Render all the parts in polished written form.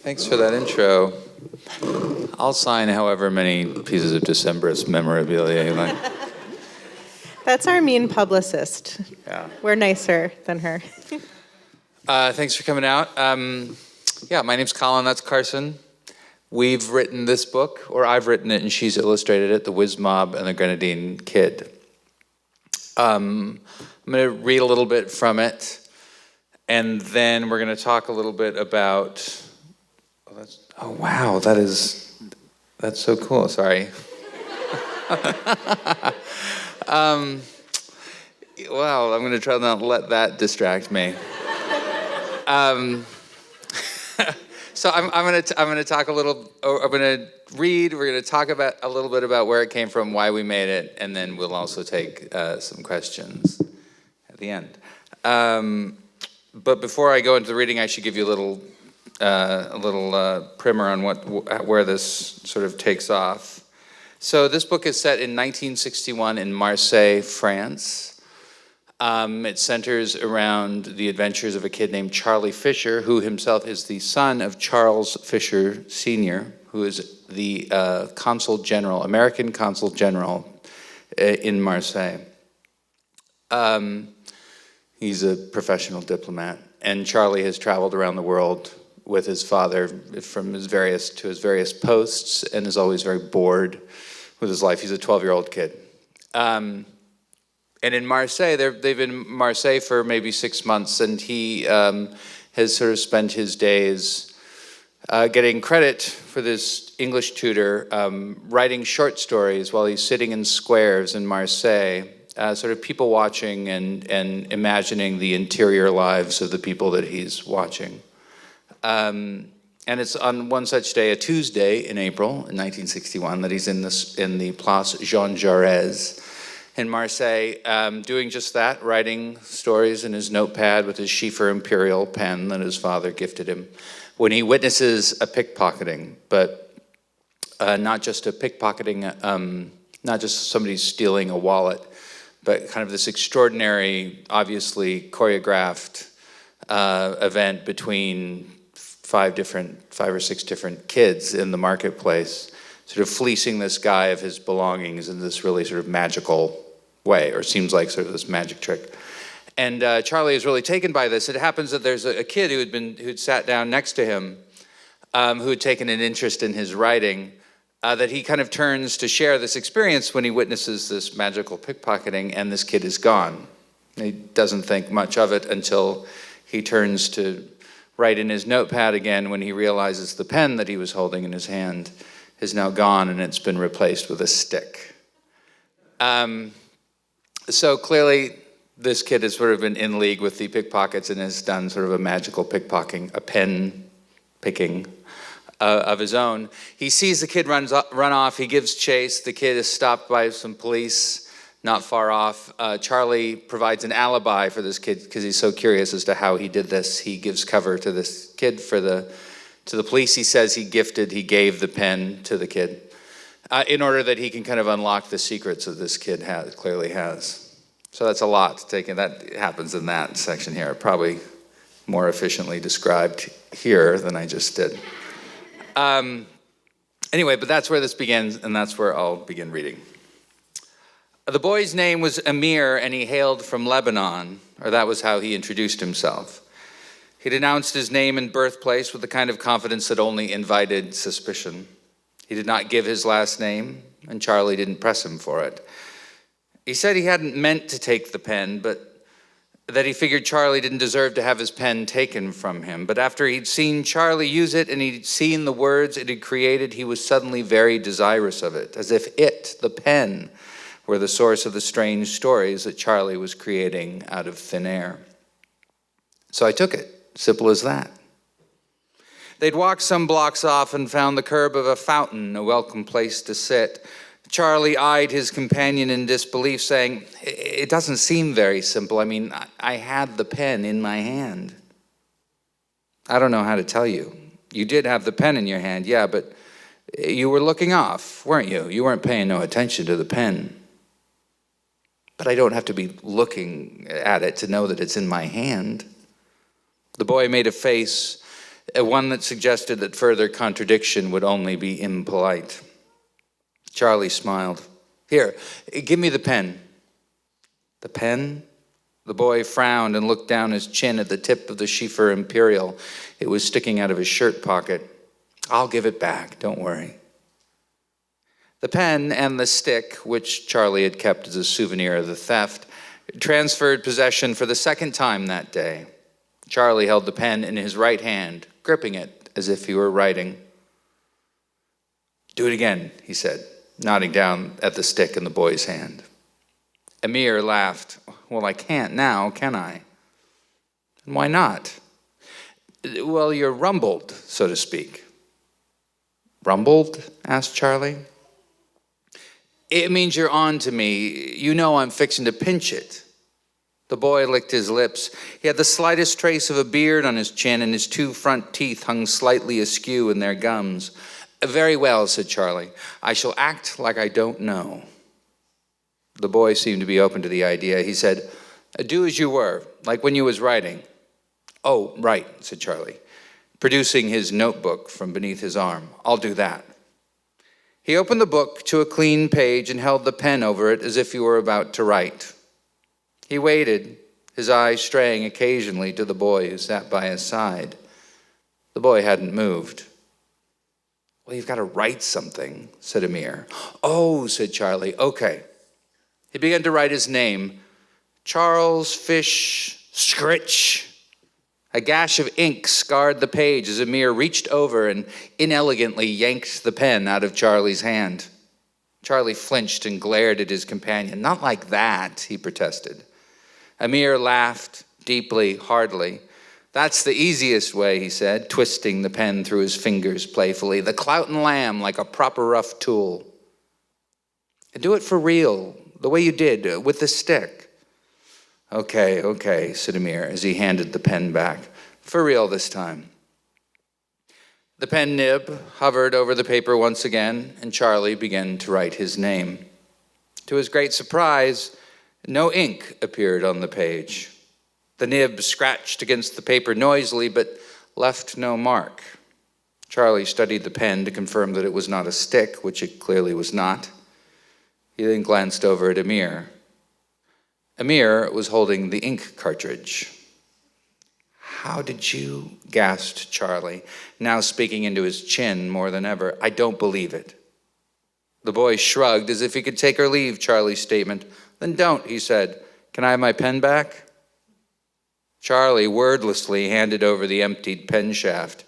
Thanks for that intro. I'll sign however many pieces of Decemberist memorabilia you like. That's our mean publicist. Yeah. We're nicer than her. Thanks for coming out. My name's Colin, that's Carson. We've written this book, or I've written it and she's illustrated it, The Whiz Mob and the Grenadine Kid. I'm going to read a little bit from it, and then we're going to talk a little bit about... Oh, wow, that's so cool, sorry. Well, I'm going to try not to let that distract me. So I'm going to talk a little. I'm going to read. We're going to talk about a little bit about where it came from, why we made it, and then we'll also take some questions at the end. But before I go into the reading, I should give you a little primer on where this sort of takes off. So this book is set in 1961 in Marseille, France. It centers around the adventures of a kid named Charlie Fisher, who himself is the son of Charles Fisher Sr., who is the American Consul General in Marseille. He's a professional diplomat, and Charlie has traveled around the world with his father from his various posts, and is always very bored with his life. He's a 12-year-old kid. And in Marseille, they've been in Marseille for maybe 6 months, and he has sort of spent his days getting credit for this English tutor, writing short stories while he's sitting in squares in Marseille, sort of people watching and imagining the interior lives of the people that he's watching. And it's on one such day, a Tuesday in April in 1961, that he's in the Place Jean Jaurès in Marseille, doing just that, writing stories in his notepad with his Schiefer Imperial pen that his father gifted him, when he witnesses a pickpocketing, but not just a pickpocketing, not just somebody stealing a wallet, but kind of this extraordinary, obviously choreographed event between five or six different kids in the marketplace, sort of fleecing this guy of his belongings in this really sort of magical way, or seems like sort of this magic trick. And Charlie is really taken by this. It happens that there's a kid who'd sat down next to him, who had taken an interest in his writing, that he kind of turns to share this experience when he witnesses this magical pickpocketing, and this kid is gone. He doesn't think much of it until he turns to write in his notepad again, when he realizes the pen that he was holding in his hand is now gone, and it's been replaced with a stick. So clearly, this kid has sort of been in league with the pickpockets and has done sort of a magical pickpocketing, a pen picking of his own. He sees the kid run off. He gives chase. The kid is stopped by some police not far off. Charlie provides an alibi for this kid because he's so curious as to how he did this. He gives cover to this kid to the police. He says he gave the pen to the kid in order that he can kind of unlock the secrets that this kid clearly has. So that's a lot to take in. That happens in that section here. Probably more efficiently described here than I just did. Anyway, but that's where this begins, and that's where I'll begin reading. The boy's name was Amir, and he hailed from Lebanon, or that was how he introduced himself. He denounced his name and birthplace with the kind of confidence that only invited suspicion. He did not give his last name, and Charlie didn't press him for it. He said he hadn't meant to take the pen, but that he figured Charlie didn't deserve to have his pen taken from him. But after he'd seen Charlie use it and he'd seen the words it had created, he was suddenly very desirous of it, as if it, the pen, were the source of the strange stories that Charlie was creating out of thin air. So I took it, simple as that. They'd walked some blocks off and found the curb of a fountain, a welcome place to sit. Charlie eyed his companion in disbelief, saying, "It doesn't seem very simple. I mean, I had the pen in my hand." "I don't know how to tell you. You did have the pen in your hand, yeah, but you were looking off, weren't you? You weren't paying no attention to the pen." "But I don't have to be looking at it to know that it's in my hand." The boy made a face one that suggested that further contradiction would only be impolite. Charlie smiled. "Here, give me the pen." "The pen?" The boy frowned and looked down his chin at the tip of the Schiefer Imperial. It was sticking out of his shirt pocket. "I'll give it back, don't worry." The pen and the stick, which Charlie had kept as a souvenir of the theft, transferred possession for the second time that day. Charlie held the pen in his right hand, gripping it as if he were writing. "Do it again," he said, nodding down at the stick in the boy's hand. Amir laughed. "Well, I can't now, can I?" "And why not?" "Well, you're rumbled, so to speak." "Rumbled?" asked Charlie. "It means you're on to me. You know I'm fixing to pinch it." The boy licked his lips. He had the slightest trace of a beard on his chin, and his two front teeth hung slightly askew in their gums. "Very well," said Charlie. "I shall act like I don't know." The boy seemed to be open to the idea. He said, "Do as you were, like when you was writing." "Oh, right," said Charlie, producing his notebook from beneath his arm. "I'll do that." He opened the book to a clean page and held the pen over it as if he were about to write. He waited, his eyes straying occasionally to the boy who sat by his side. The boy hadn't moved. "Well, you've got to write something," said Amir. "Oh," said Charlie, "okay." He began to write his name, Charles Fish Scritch. A gash of ink scarred the page as Amir reached over and inelegantly yanked the pen out of Charlie's hand. Charlie flinched and glared at his companion. "Not like that," he protested. Amir laughed, deeply, hardly. "That's the easiest way," he said, twisting the pen through his fingers playfully. "The clout and lamb like a proper rough tool." "Do it for real, the way you did, with the stick." Okay, said Amir as he handed the pen back. "For real this time." The pen nib hovered over the paper once again, and Charlie began to write his name. To his great surprise, no ink appeared on the page. The nib scratched against the paper noisily, but left no mark. Charlie studied the pen to confirm that it was not a stick, which it clearly was not. He then glanced over at Amir. Amir was holding the ink cartridge. "How did you?" gasped Charlie, now speaking into his chin more than ever. "I don't believe it." The boy shrugged as if he could take or leave Charlie's statement. "Then don't," he said. "Can I have my pen back?" Charlie wordlessly handed over the emptied pen shaft.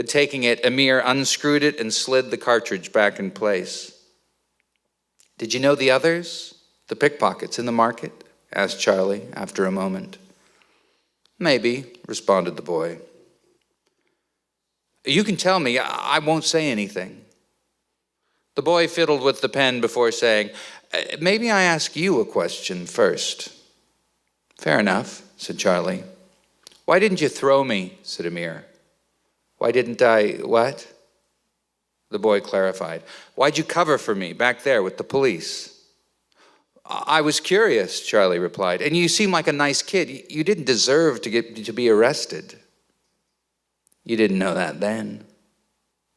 Taking it, Amir unscrewed it and slid the cartridge back in place. "Did you know the others? The pickpockets in the market?" asked Charlie after a moment. "Maybe," responded the boy. "You can tell me. I won't say anything." The boy fiddled with the pen before saying, "Maybe I ask you a question first." "Fair enough," said Charlie. "Why didn't you throw me?" said Amir. "Why didn't I what?" The boy clarified. "Why'd you cover for me back there with the police?" "I was curious," Charlie replied. "And you seem like a nice kid. You didn't deserve to be arrested." "You didn't know that then."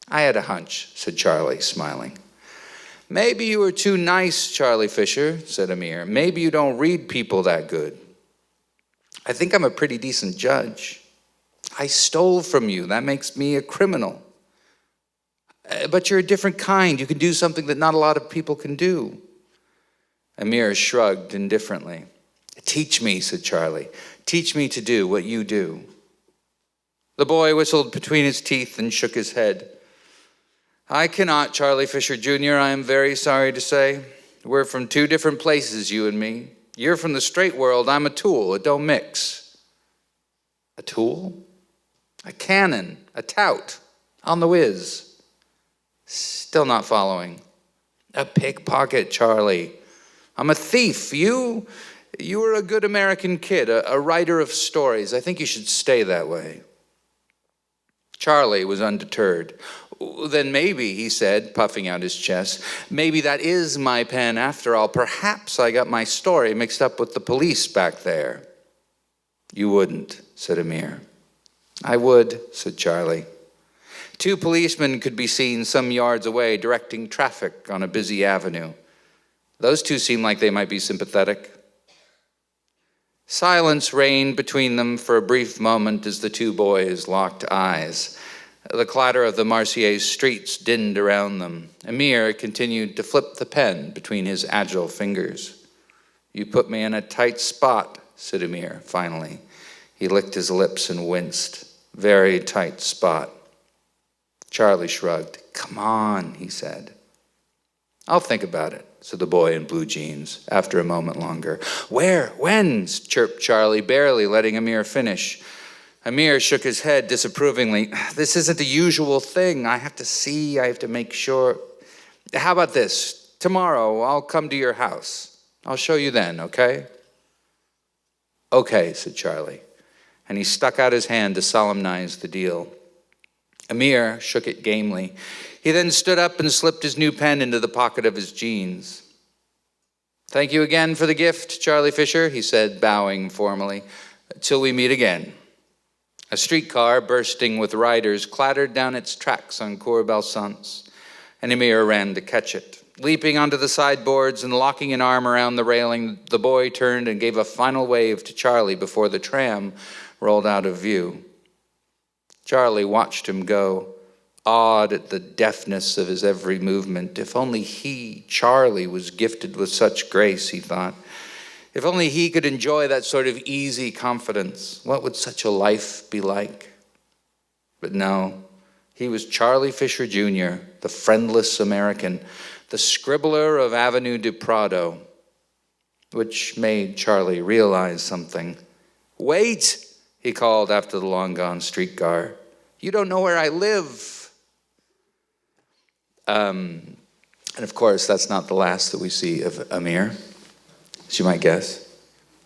"I had a hunch," said Charlie, smiling. "Maybe you were too nice, Charlie Fisher," said Amir. "Maybe you don't read people that good." "I think I'm a pretty decent judge." "I stole from you. That makes me a criminal." "But you're a different kind. You can do something that not a lot of people can do." Amir shrugged indifferently. "Teach me," said Charlie. "Teach me to do what you do." The boy whistled between his teeth and shook his head. "I cannot, Charlie Fisher Jr., I am very sorry to say. We're from two different places, you and me. You're from the straight world, I'm a tool, it don't mix." "A tool?" "A cannon, a tout, on the whiz." Still not following. "A pickpocket, Charlie. I'm a thief. You were a good American kid, a writer of stories. I think you should stay that way." Charlie was undeterred. "Then maybe," he said, puffing out his chest, "maybe that is my pen after all. Perhaps I got my story mixed up with the police back there." "You wouldn't," said Amir. "I would," said Charlie. Two policemen could be seen some yards away directing traffic on a busy avenue. Those two seemed like they might be sympathetic. Silence reigned between them for a brief moment as the two boys locked eyes. The clatter of the Marseillaise streets dinned around them. Amir continued to flip the pen between his agile fingers. "You put me in a tight spot," said Amir, finally. He licked his lips and winced. "Very tight spot." Charlie shrugged. "Come on," he said. "I'll think about it," said the boy in blue jeans, after a moment longer. "Where? When?" chirped Charlie, barely letting Amir finish. Amir shook his head disapprovingly. "This isn't the usual thing. I have to see. I have to make sure. How about this? Tomorrow, I'll come to your house. I'll show you then, okay?" "Okay," said Charlie, and he stuck out his hand to solemnize the deal. Amir shook it gamely. He then stood up and slipped his new pen into the pocket of his jeans. "Thank you again for the gift, Charlie Fisher," he said, bowing formally. "Till we meet again." A streetcar, bursting with riders, clattered down its tracks on Cour Belsance, and Amir ran to catch it. Leaping onto the sideboards and locking an arm around the railing, the boy turned and gave a final wave to Charlie before the tram rolled out of view. Charlie watched him go, awed at the deftness of his every movement. If only he, Charlie, was gifted with such grace, he thought. If only he could enjoy that sort of easy confidence. What would such a life be like? But no, he was Charlie Fisher Jr., the friendless American, the scribbler of Avenue du Prado, which made Charlie realize something. "Wait!" he called after the long-gone streetcar. "You don't know where I live." And of course, that's not the last that we see of Amir, as you might guess.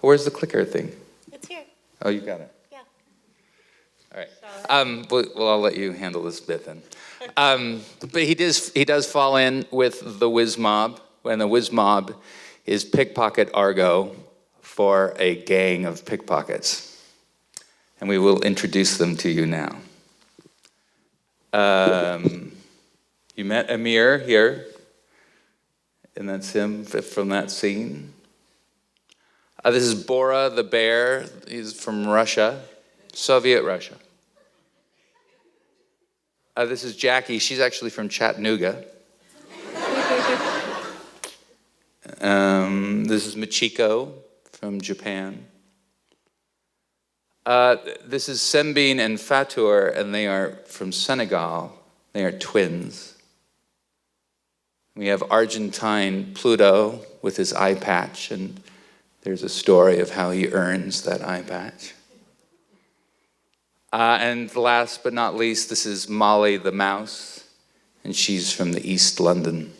Where's the clicker thing? It's here. Oh, you got it. Yeah. All right. Well, I'll let you handle this bit then. But he does fall in with the whiz mob, when the whiz mob is pickpocket argot for a gang of pickpockets. And we will introduce them to you now. You met Amir here, and that's him from that scene. This is Bora the bear. He's from Russia, Soviet Russia. This is Jackie. She's actually from Chattanooga. This is Michiko from Japan. This is Sembine and Fatur, and they are from Senegal. They are twins. We have Argentine Pluto with his eye patch, and there's a story of how he earns that eye patch. And last but not least, this is Molly the mouse, and she's from the East London.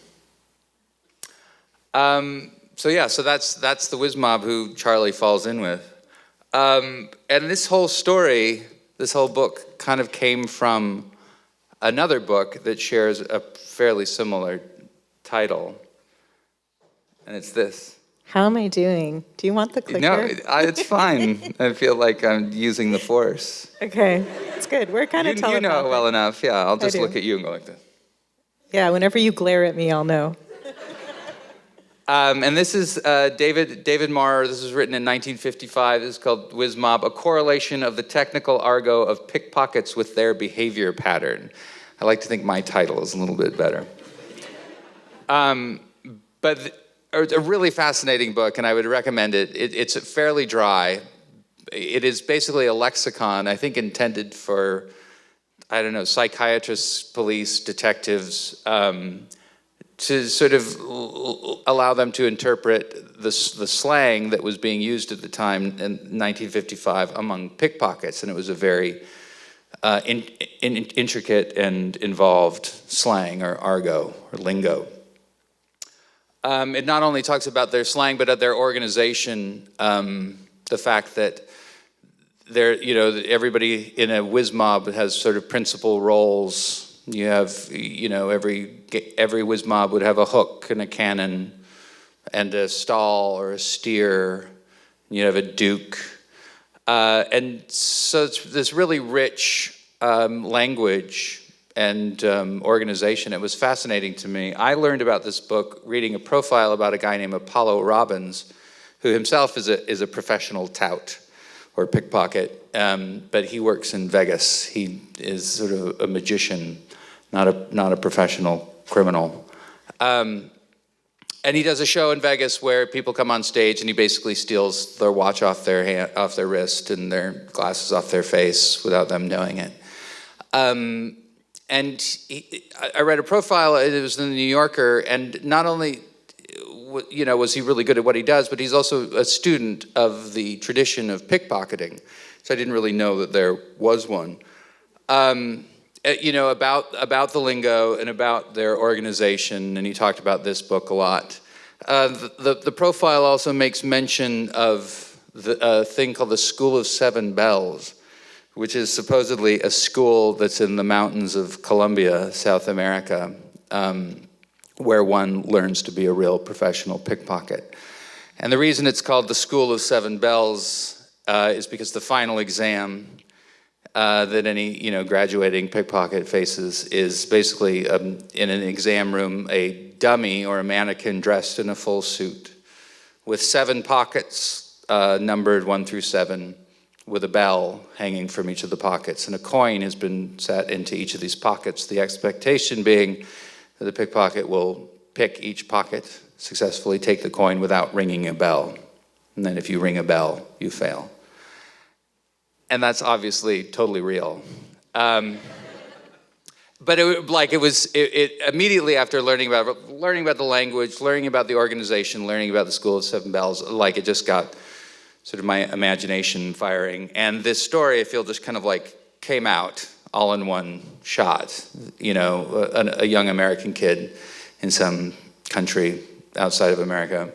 So that's the whiz mob who Charlie falls in with. And this whole story, this whole book kind of came from another book that shares a fairly similar title. And it's this. How am I doing? Do you want the clicker? No, it's fine. I feel like I'm using the force. Okay, it's good. We're kind of telepathic. You know well enough. Yeah, I'll just look at you and go like this. Yeah, whenever you glare at me, I'll know. And this is David Marr. This was written in 1955. This is called Whiz Mob, a correlation of the technical argot of pickpockets with their behavior pattern. I like to think my title is a little bit better. But it's a really fascinating book, and I would recommend it. It's fairly dry. It is basically a lexicon, I think intended for, psychiatrists, police, detectives, to sort of allow them to interpret the slang that was being used at the time in 1955 among pickpockets. And it was a very intricate and involved slang or argot or lingo. It not only talks about their slang, but of their organization, the fact that everybody in a whiz mob has sort of principal roles. You have, every whiz mob would have a hook and a cannon and a stall or a steer. You have a duke. And so it's this really rich language and organization. It was fascinating to me. I learned about this book reading a profile about a guy named Apollo Robbins, who himself is a professional tout or pickpocket, but he works in Vegas. He is sort of a magician, not a professional criminal. And he does a show in Vegas where people come on stage and he basically steals their watch off their wrist and their glasses off their face without them knowing it. And I read a profile, it was in the New Yorker, and not only was he really good at what he does, but he's also a student of the tradition of pickpocketing. So I didn't really know that there was one. About the lingo and about their organization, and he talked about this book a lot. The profile also makes mention of a thing called the School of Seven Bells, which is supposedly a school that's in the mountains of Colombia, South America, where one learns to be a real professional pickpocket. And the reason it's called the School of Seven Bells is because the final exam that any graduating pickpocket faces is basically in an exam room a dummy or a mannequin dressed in a full suit with 7 pockets numbered 1 through 7 with a bell hanging from each of the pockets, and a coin has been set into each of these pockets, the expectation being that the pickpocket will pick each pocket, successfully take the coin without ringing a bell, and then if you ring a bell you fail. And that's obviously totally real. But it immediately after learning about the language, learning about the organization, learning about the School of Seven Bells, it just got sort of my imagination firing. And this story, I feel, just kind of came out all in one shot. A young American kid in some country outside of America,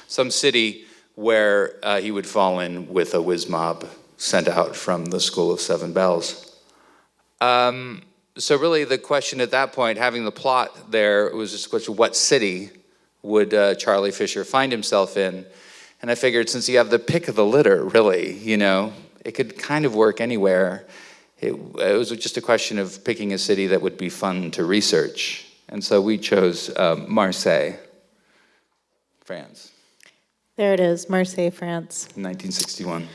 some city where he would fall in with a whiz mob sent out from the School of Seven Bells. So really the question at that point, having the plot there, was just a question, what city would Charlie Fisher find himself in? And I figured since you have the pick of the litter, really, it could kind of work anywhere. It was just a question of picking a city that would be fun to research. And so we chose Marseille, France. There it is, Marseille, France. 1961.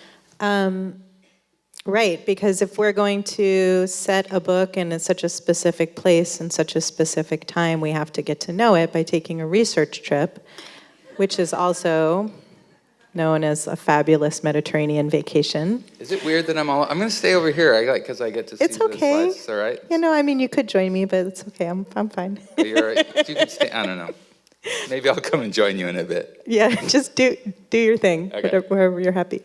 Right, because if we're going to set a book in such a specific place and such a specific time, we have to get to know it by taking a research trip, which is also known as a fabulous Mediterranean vacation. Is it weird that I'm going to stay over here because I get to see it's okay. the slides. It's all right? You could join me, but it's okay. I'm fine. You're all right. You can stay. I don't know. Maybe I'll come and join you in a bit. Yeah, just do your thing, okay. Wherever you're happy.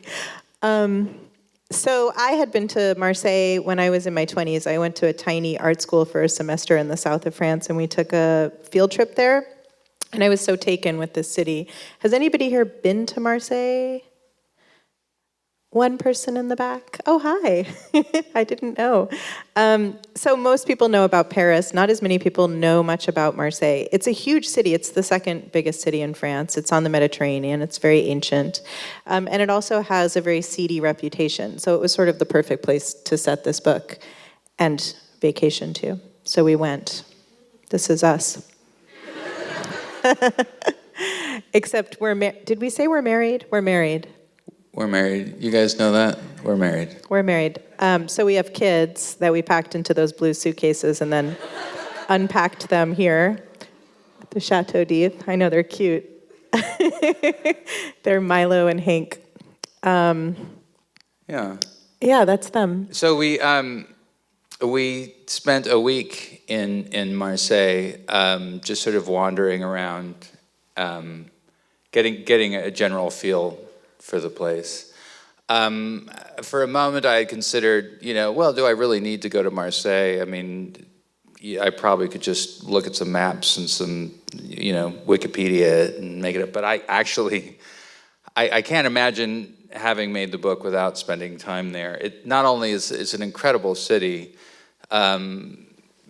So I had been to Marseille when I was in my 20s. I went to a tiny art school for a semester in the south of France, and we took a field trip there. And I was so taken with this city. Has anybody here been to Marseille? One person in the back. Oh, hi. I didn't know. So most people know about Paris. Not as many people know much about Marseille. It's a huge city. It's the second biggest city in France. It's on the Mediterranean. It's very ancient. And it also has a very seedy reputation. So it was sort of the perfect place to set this book and vacation to. So we went. This is us. Except did we say we're married? We're married. We're married. You guys know that? We're married. We're married. So we have kids that we packed into those blue suitcases and then unpacked them here at the Chateau d'If. I know they're cute. They're Milo and Hank. Yeah. Yeah, that's them. So we spent a week in Marseille, just sort of wandering around, getting a general feel for the place. For a moment, I had considered, do I really need to go to Marseille? I mean, I probably could just look at some maps and some, Wikipedia and make it up. But I can't imagine having made the book without spending time there. It not only is it's an incredible city,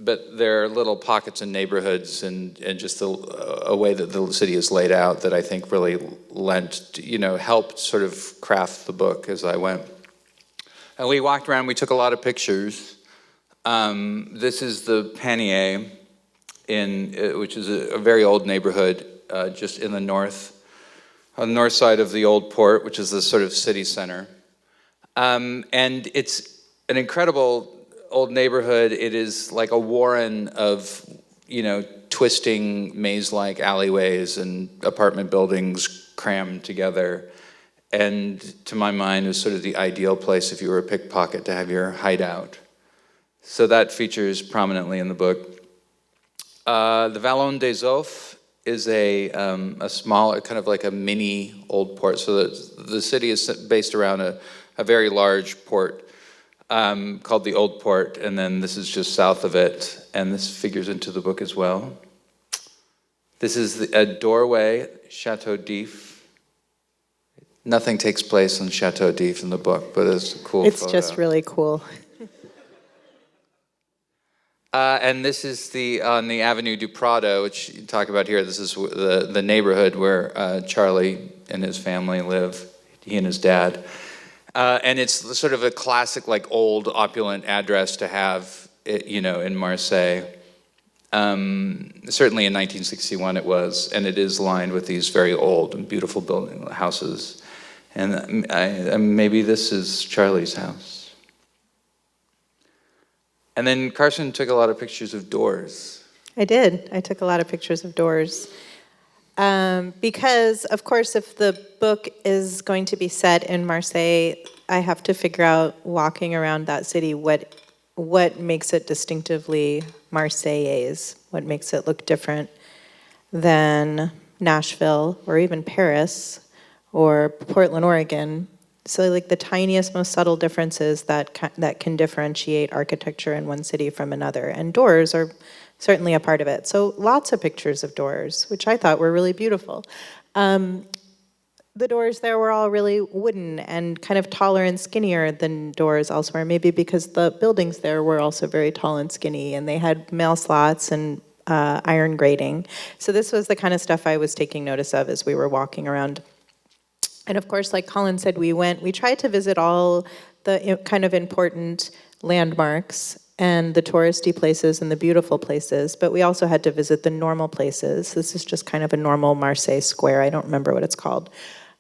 but there are little pockets and neighborhoods and just a way that the city is laid out that I think really helped sort of craft the book as I went. And we walked around, we took a lot of pictures. This is the Panier, which is a very old neighborhood just in the north, on the north side of the old port, which is the sort of city center. And it's an incredible old neighborhood. It is like a warren of, twisting maze-like alleyways and apartment buildings crammed together. And to my mind, it was sort of the ideal place if you were a pickpocket to have your hideout. So that features prominently in the book. The Vallon des Eaux is a small, kind of like a mini old port. So the city is based around a very large port called the Old Port, and then this is just south of it, and this figures into the book as well. This is a doorway, Chateau d'If. Nothing takes place in Chateau d'If in the book, but it's a cool It's photo. just really cool. And this is on the Avenue du Prado, which you talk about here. This is the neighborhood where Charlie and his family live, he and his dad. And it's sort of a classic, like old, opulent address to have, in Marseille. Certainly in 1961 it was, and it is lined with these very old and beautiful houses. And maybe this is Charlie's house. And then Carson took a lot of pictures of doors. I did. I took a lot of pictures of doors. Because, of course, if the book is going to be set in Marseille, I have to figure out, walking around that city, what makes it distinctively Marseillaise, what makes it look different than Nashville or even Paris or Portland, Oregon. So like the tiniest, most subtle differences that can differentiate architecture in one city from another. And doors are certainly a part of it. So lots of pictures of doors, which I thought were really beautiful. The doors there were all really wooden and kind of taller and skinnier than doors elsewhere, maybe because the buildings there were also very tall and skinny, and they had mail slots and iron grating. So this was the kind of stuff I was taking notice of as we were walking around. And of course, like Colin said, we tried to visit all the kind of important landmarks and the touristy places and the beautiful places, but we also had to visit the normal places. This is just kind of a normal Marseille square. I don't remember what it's called.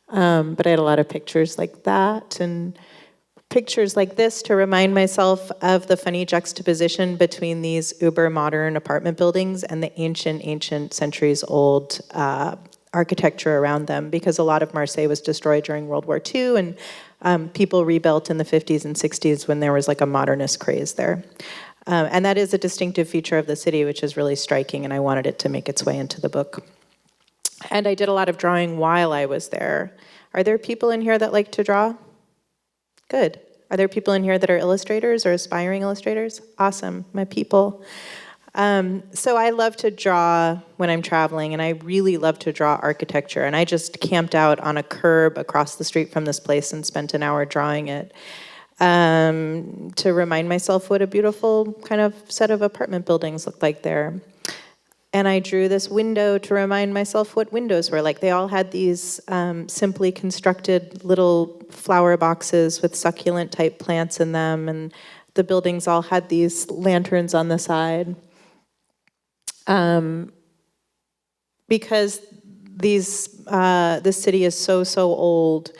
But I had a lot of pictures like that and pictures like this to remind myself of the funny juxtaposition between these uber-modern apartment buildings and the ancient centuries-old architecture around them, because a lot of Marseille was destroyed during World War II, and people rebuilt in the 50s and 60s when there was like a modernist craze there. And that is a distinctive feature of the city, which is really striking, and I wanted it to make its way into the book. And I did a lot of drawing while I was there. Are there people in here that like to draw? Good. Are there people in here that are illustrators or aspiring illustrators? Awesome, my people. So I love to draw when I'm traveling, and I really love to draw architecture. And I just camped out on a curb across the street from this place and spent an hour drawing it to remind myself what a beautiful kind of set of apartment buildings look like there. And I drew this window to remind myself what windows were like. They all had these simply constructed little flower boxes with succulent-type plants in them, and the buildings all had these lanterns on the side. Because this city is so old,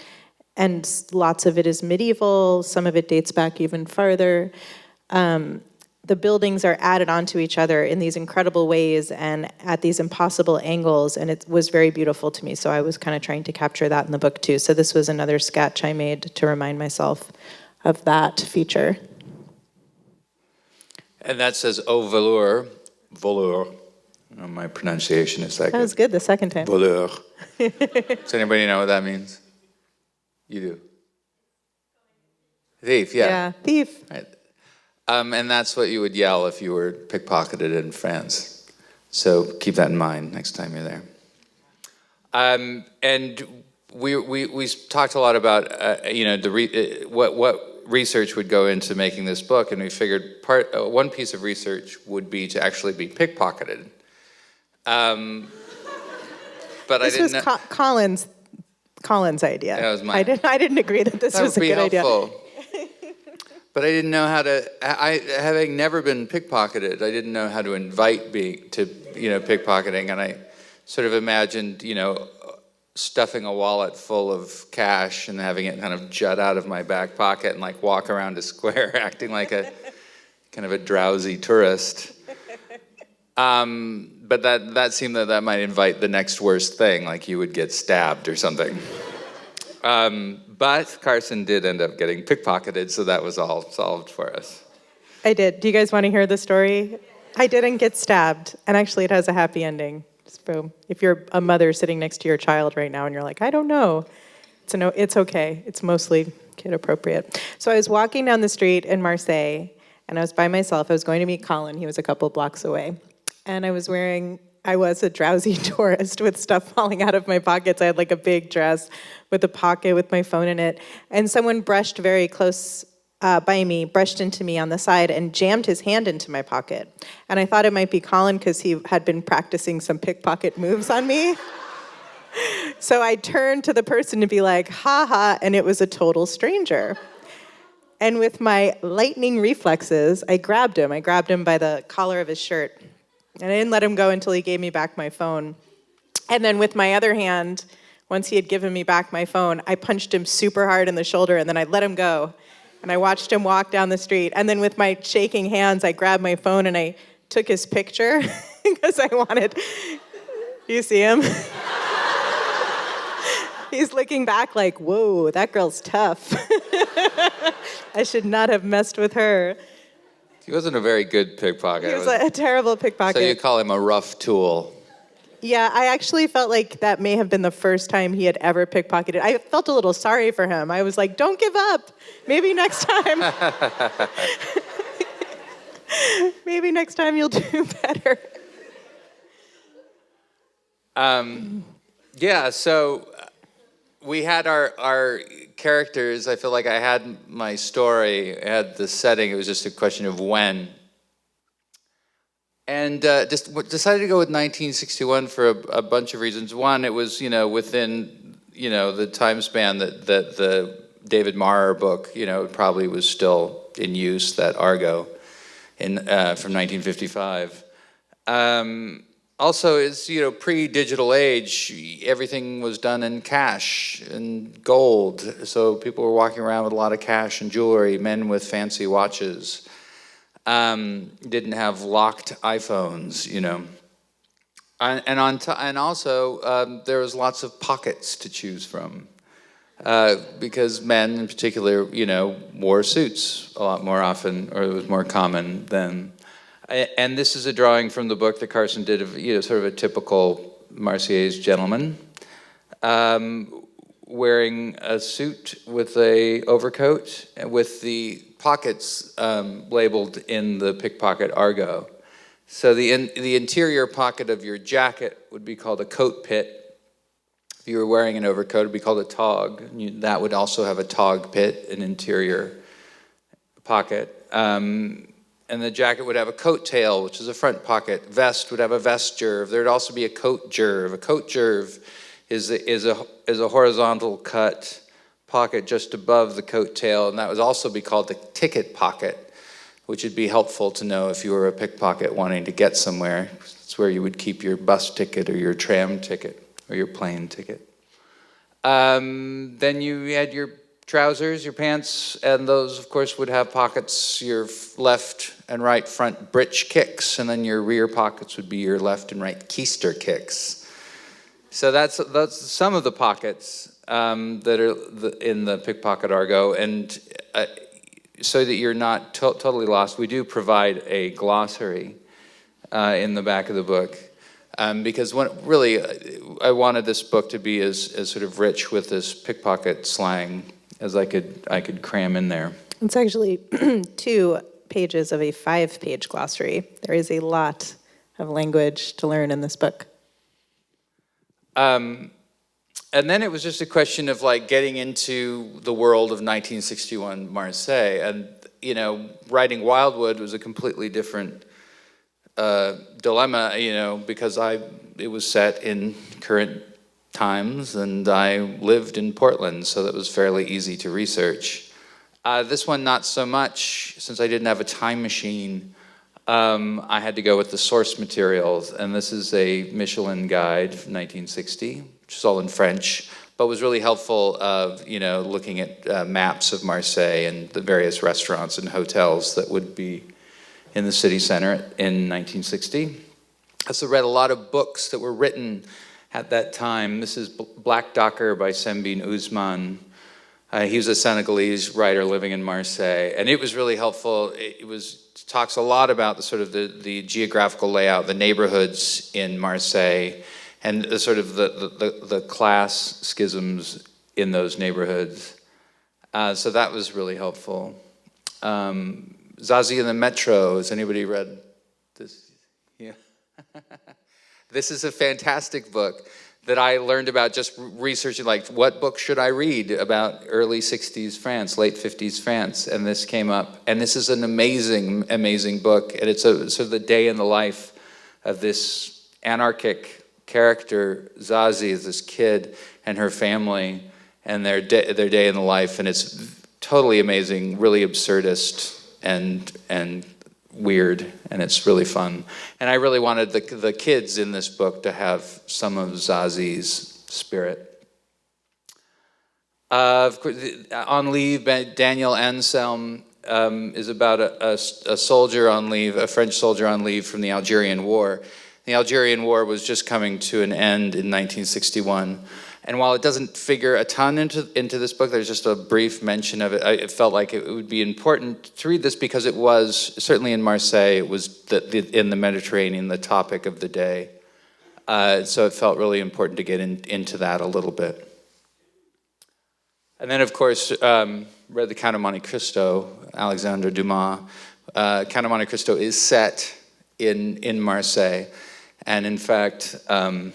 and lots of it is medieval, some of it dates back even farther. The buildings are added onto each other in these incredible ways and at these impossible angles, and it was very beautiful to me, so I was kind of trying to capture that in the book too. So this was another sketch I made to remind myself of that feature. And that says au velours, voleur. Oh, my pronunciation is that That was good the second time. Voleur. Does anybody know what that means? You do. Thief, yeah. Yeah, thief. Right. And that's what you would yell if you were pickpocketed in France. So keep that in mind next time you're there. And we talked a lot about what research would go into making this book, and we figured one piece of research would be to actually be pickpocketed. But This was Colin's idea. That was mine. I didn't agree that this was a good idea. That would be helpful. But I didn't know how to, having never been pickpocketed, I didn't know how to invite pickpocketing. And I sort of imagined, stuffing a wallet full of cash and having it kind of jut out of my back pocket and like walk around a square acting like a kind of a drowsy tourist. But that seemed that might invite the next worst thing, like you would get stabbed or something. But Carson did end up getting pickpocketed, so that was all solved for us. I did. Do you guys want to hear the story? I didn't get stabbed, and actually it has a happy ending. So if you're a mother sitting next to your child right now and you're like, I don't know, it's okay. It's mostly kid appropriate. So I was walking down the street in Marseille, and I was by myself. I was going to meet Colin. He was a couple blocks away. And I was a drowsy tourist with stuff falling out of my pockets. I had like a big dress with a pocket with my phone in it. And someone brushed very close by me, brushed into me on the side and jammed his hand into my pocket. And I thought it might be Colin because he had been practicing some pickpocket moves on me. So I turned to the person to be like, ha ha, and it was a total stranger. And with my lightning reflexes, I grabbed him. I grabbed him by the collar of his shirt. And I didn't let him go until he gave me back my phone. And then with my other hand, once he had given me back my phone, I punched him super hard in the shoulder, and then I let him go. And I watched him walk down the street. And then with my shaking hands, I grabbed my phone and I took his picture because I wanted... You see him? He's looking back like, whoa, that girl's tough. I should not have messed with her. He wasn't a very good pickpocket. He was a terrible pickpocket. So you call him a rough tool. Yeah, I actually felt like that may have been the first time he had ever pickpocketed. I felt a little sorry for him. I was like, don't give up. Maybe next time. Maybe next time you'll do better. Yeah, so we had our characters. I feel like I had my story, I had the setting. It was just a question of when. And just decided to go with 1961 for a bunch of reasons. One, it was, within, the time span that the David Marrer book, probably was still in use, that Argo, from 1955. Also, it's, pre-digital age, everything was done in cash and gold. So people were walking around with a lot of cash and jewelry, men with fancy watches. Didn't have locked iPhones, and also there was lots of pockets to choose from, because men in particular, wore suits a lot more often, or it was more common then. And this is a drawing from the book that Carson did of, sort of a typical Marseillaise gentleman, wearing a suit with a overcoat with the pockets labeled in the pickpocket argot. So the interior pocket of your jacket would be called a coat pit. If you were wearing an overcoat, it would be called a tog. That would also have a tog pit, an interior pocket. And the jacket would have a coat tail, which is a front pocket. Vest would have a vest jerve. There'd also be a coat jerve. A coat jerve is a horizontal cut pocket just above the coat tail, and that would also be called the ticket pocket, which would be helpful to know if you were a pickpocket wanting to get somewhere. It's where you would keep your bus ticket or your tram ticket or your plane ticket. Then you had your trousers, your pants, and those, of course, would have pockets, your left and right front breech kicks, and then your rear pockets would be your left and right keister kicks. So that's some of the pockets that are in the pickpocket argot, and so that you're not totally lost, we do provide a glossary in the back of the book, because I wanted this book to be as sort of rich with this pickpocket slang as I could cram in there. It's actually 2 pages of a 5-page glossary. There is a lot of language to learn in this book. And then it was just a question of getting into the world of 1961 Marseille. And, writing Wildwood was a completely different dilemma, because it was set in current times and I lived in Portland, so that was fairly easy to research. This one, not so much, since I didn't have a time machine. I had to go with the source materials, and this is a Michelin guide from 1960, which is all in French, but was really helpful of, looking at maps of Marseille and the various restaurants and hotels that would be in the city center in 1960. I also read a lot of books that were written at that time. This is Black Docker by Sembine Ousmane. He was a Senegalese writer living in Marseille, and it was really helpful. It talks a lot about the geographical layout, the neighborhoods in Marseille, and the class schisms in those neighborhoods. So that was really helpful. Zazie in the Metro. Has anybody read this? Yeah. This is a fantastic book that I learned about just researching, like, what book should I read about early 60s France, late 50s France, and this came up. And this is an amazing, amazing book, and it's sort of the day in the life of this anarchic character, Zazie, is this kid and her family, and their day in the life, and it's totally amazing, really absurdist and weird, and it's really fun. And I really wanted the kids in this book to have some of Zazie's spirit. Of course, On Leave, Daniel Anselm is about a soldier on leave, a French soldier on leave from the Algerian War. The Algerian War was just coming to an end in 1961. And while it doesn't figure a ton into this book, there's just a brief mention of it. It felt like it would be important to read this because it was, certainly in Marseille, it was in the Mediterranean, the topic of the day. So it felt really important to get into that a little bit. And then, of course, read The Count of Monte Cristo, Alexandre Dumas. Count of Monte Cristo is set in Marseille. And in fact, Edmond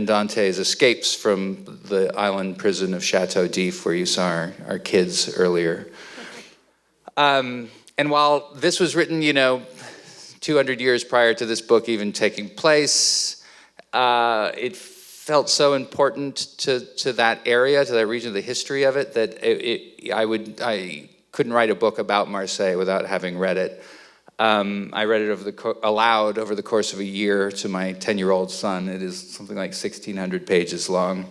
Dantes escapes from the island prison of Chateau d'If, where you saw our kids earlier. And while this was written, 200 years prior to this book even taking place, it felt so important to that area, to that region, the history of it, that I couldn't write a book about Marseille without having read it. I read it aloud over the course of a year to my 10-year-old son. It is something like 1,600 pages long.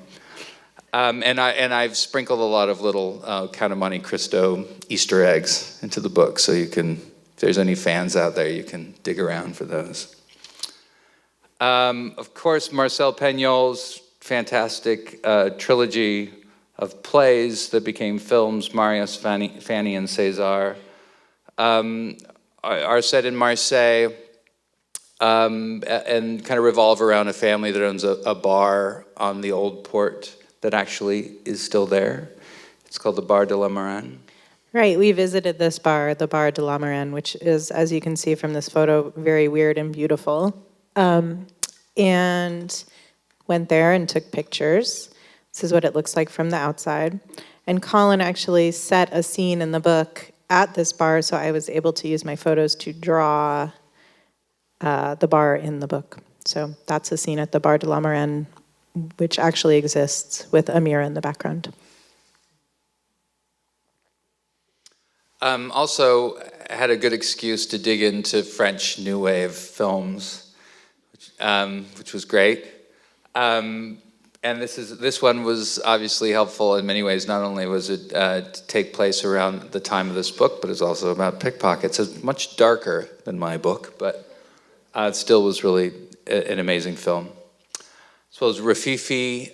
And I've sprinkled a lot of little Count of Monte Cristo Easter eggs into the book, so you can, if there's any fans out there, you can dig around for those. Of course, Marcel Pagnol's fantastic trilogy of plays that became films, Marius, Fanny, and César, are set in Marseille and kind of revolve around a family that owns a bar on the old port that actually is still there. It's called the Bar de la Marane. Right, we visited this bar, the Bar de la Marane, which is, as you can see from this photo, very weird and beautiful. And went there and took pictures. This is what it looks like from the outside. And Colin actually set a scene in the book at this bar, so I was able to use my photos to draw the bar in the book. So that's a scene at the Bar de la Marane, which actually exists with a mirror in the background. Also, I had a good excuse to dig into French New Wave films, which was great. And this one was obviously helpful in many ways. Not only was it to take place around the time of this book, but it's also about pickpockets. It's much darker than my book, but it still was really an amazing film. As well as Rafifi,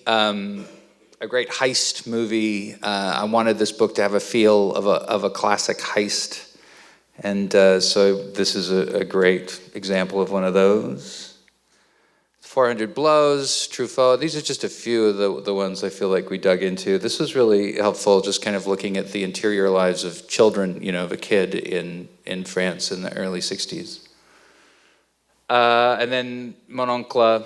a great heist movie. I wanted this book to have a feel of a classic heist, and so this is a great example of one of those. 400 Blows, Truffaut. These are just a few of the ones I feel like we dug into. This was really helpful, just kind of looking at the interior lives of children, of a kid in France in the early 60s. And then Mon Oncle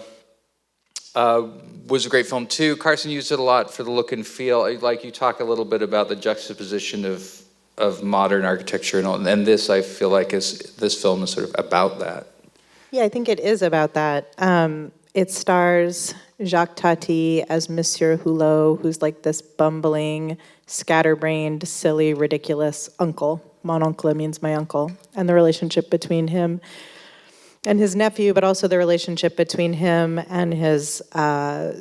was a great film too. Carson used it a lot for the look and feel. Like, you talk a little bit about the juxtaposition of modern architecture and all, and this, I feel like, this film is sort of about that. Yeah, I think it is about that. It stars Jacques Tati as Monsieur Hulot, who's like this bumbling scatterbrained, silly, ridiculous uncle. Mon oncle means my uncle. And the relationship between him and his nephew, but also the relationship between him and his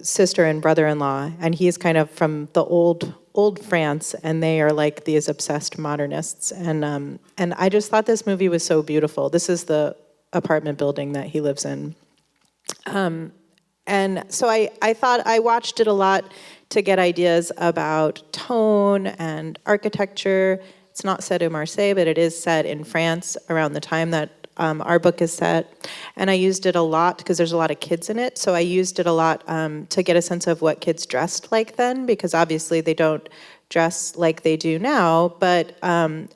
sister and brother-in-law. And he's kind of from the old France, and they are like these obsessed modernists. And I just thought this movie was so beautiful. This is the apartment building that he lives in. And so I thought I watched it a lot to get ideas about tone and architecture. It's not set in Marseille, but it is set in France around the time that our book is set. And I used it a lot because there's a lot of kids in it. So I used it a lot to get a sense of what kids dressed like then, because obviously they don't dress like they do now, but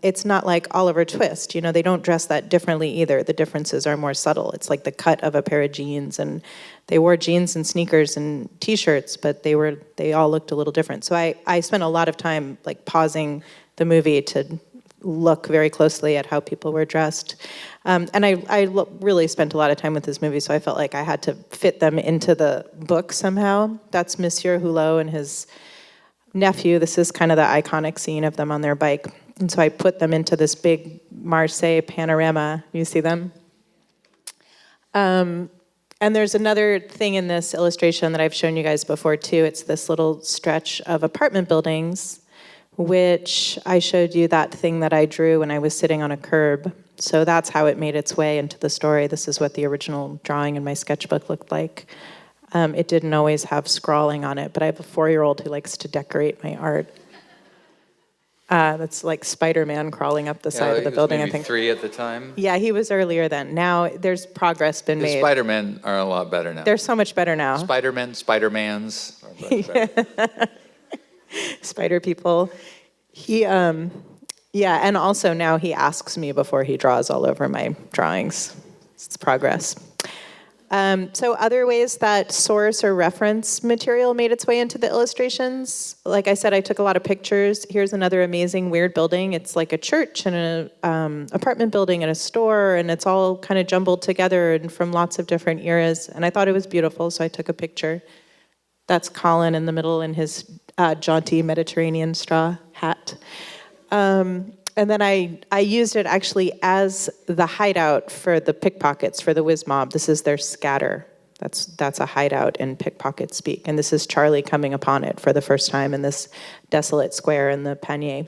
it's not like Oliver Twist. You know, they don't dress that differently either. The differences are more subtle. It's like the cut of a pair of jeans, and they wore jeans and sneakers and t-shirts, but they all looked a little different. So I spent a lot of time like pausing the movie to look very closely at how people were dressed. And I really spent a lot of time with this movie, so I felt like I had to fit them into the book somehow. That's Monsieur Hulot and his nephew. This is kind of the iconic scene of them on their bike. And so I put them into this big Marseille panorama. You see them? And there's another thing in this illustration that I've shown you guys before too. It's this little stretch of apartment buildings, which I showed you that thing that I drew when I was sitting on a curb. So that's how it made its way into the story. This is what the original drawing in my sketchbook looked like. It didn't always have scrawling on it, but I have a 4-year-old who likes to decorate my art. That's like Spider-Man crawling up the side of the building, I think. 3 at the time. Yeah, he was earlier then. Now there's progress been made. The Spider-Men are a lot better now. They're so much better now. Spider-Men, Spider-Mans are much better. Spider people. Yeah, and also now he asks me before he draws all over my drawings. It's progress. So other ways that source or reference material made its way into the illustrations, like I said, I took a lot of pictures. Here's another amazing weird building. It's like a church and an apartment building and a store, and it's all kind of jumbled together and from lots of different eras. And I thought it was beautiful, so I took a picture. That's Colin in the middle in his jaunty Mediterranean straw hat. And then I used it actually as the hideout for the pickpockets, for the whiz mob. This is their scatter. That's a hideout in pickpocket speak. And this is Charlie coming upon it for the first time in this desolate square in the Panier.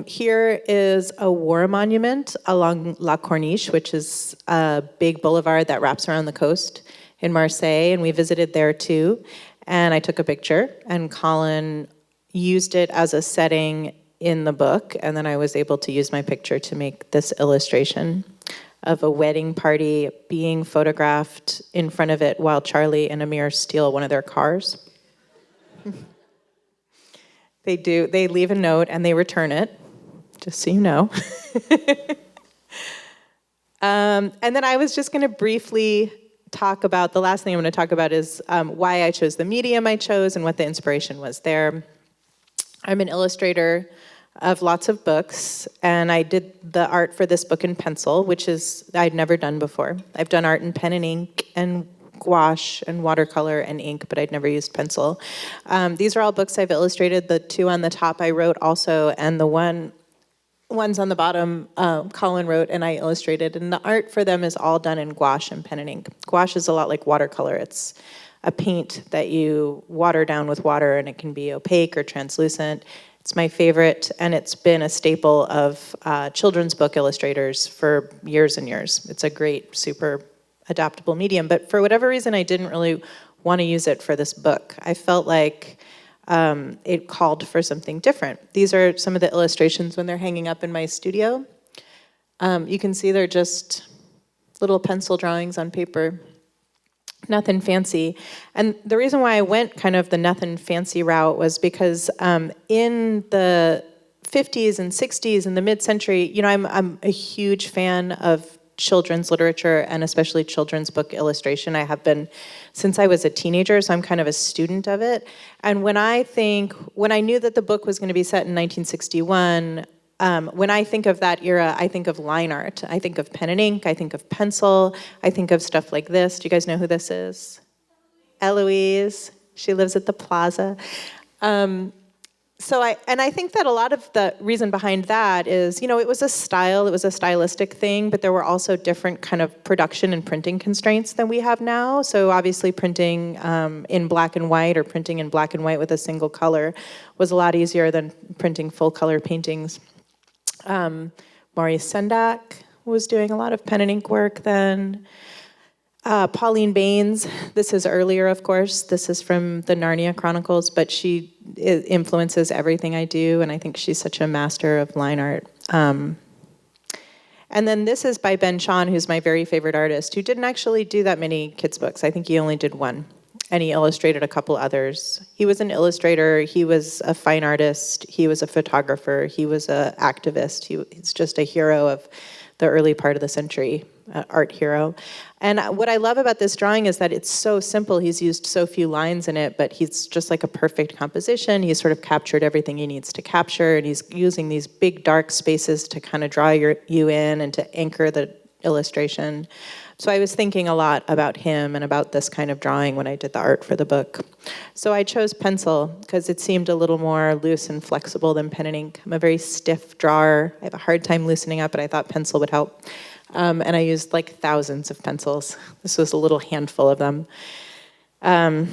Here is a war monument along La Corniche, which is a big boulevard that wraps around the coast in Marseille. And we visited there too. And I took a picture, and Colin used it as a setting in the book, and then I was able to use my picture to make this illustration of a wedding party being photographed in front of it while Charlie and Amir steal one of their cars. They leave a note and they return it, just so you know. And then I was just going to briefly talk about, the last thing I'm going to talk about is why I chose the medium I chose and what the inspiration was there. I'm an illustrator of lots of books, and I did the art for this book in pencil, which is I'd never done before. I've done art in pen and ink and gouache and watercolor and ink, but I'd never used pencil. These are all books I've illustrated. The 2 on the top I wrote also, and the ones on the bottom Colin wrote and I illustrated, and the art for them is all done in gouache and pen and ink. Gouache is a lot like watercolor. It's a paint that you water down with water, and it can be opaque or translucent. It's my favorite, and it's been a staple of children's book illustrators for years and years. It's a great, super adaptable medium, but for whatever reason, I didn't really want to use it for this book. I felt like it called for something different. These are some of the illustrations when they're hanging up in my studio. You can see they're just little pencil drawings on paper. Nothing fancy. And the reason why I went kind of the nothing fancy route was because in the 50s and 60s and the mid-century, you know, I'm a huge fan of children's literature and especially children's book illustration. I have been since I was a teenager, so I'm kind of a student of it. And when I knew that the book was going to be set in 1961, when I think of that era, I think of line art. I think of pen and ink. I think of pencil. I think of stuff like this. Do you guys know who this is? Eloise. She lives at the plaza. I think that a lot of the reason behind that is, it was a stylistic thing, but there were also different kind of production and printing constraints than we have now. So obviously printing in black and white or printing in black and white with a single color was a lot easier than printing full color paintings. Maurice Sendak was doing a lot of pen and ink work then. Pauline Baynes, this is earlier, of course. This is from the Narnia Chronicles, but she influences everything I do, and I think she's such a master of line art. And then this is by Ben Shahn, who's my very favorite artist, who didn't actually do that many kids' books. I think he only did one, and he illustrated a couple others. He was an illustrator, he was a fine artist, he was a photographer, he was an activist. He's just a hero of the early part of the century, art hero. And what I love about this drawing is that it's so simple. He's used so few lines in it, but he's just like a perfect composition. He's sort of captured everything he needs to capture, and he's using these big dark spaces to kind of draw you in and to anchor the illustration. So I was thinking a lot about him and about this kind of drawing when I did the art for the book. So I chose pencil because it seemed a little more loose and flexible than pen and ink. I'm a very stiff drawer. I have a hard time loosening up, but I thought pencil would help. And I used like thousands of pencils. This was a little handful of them. And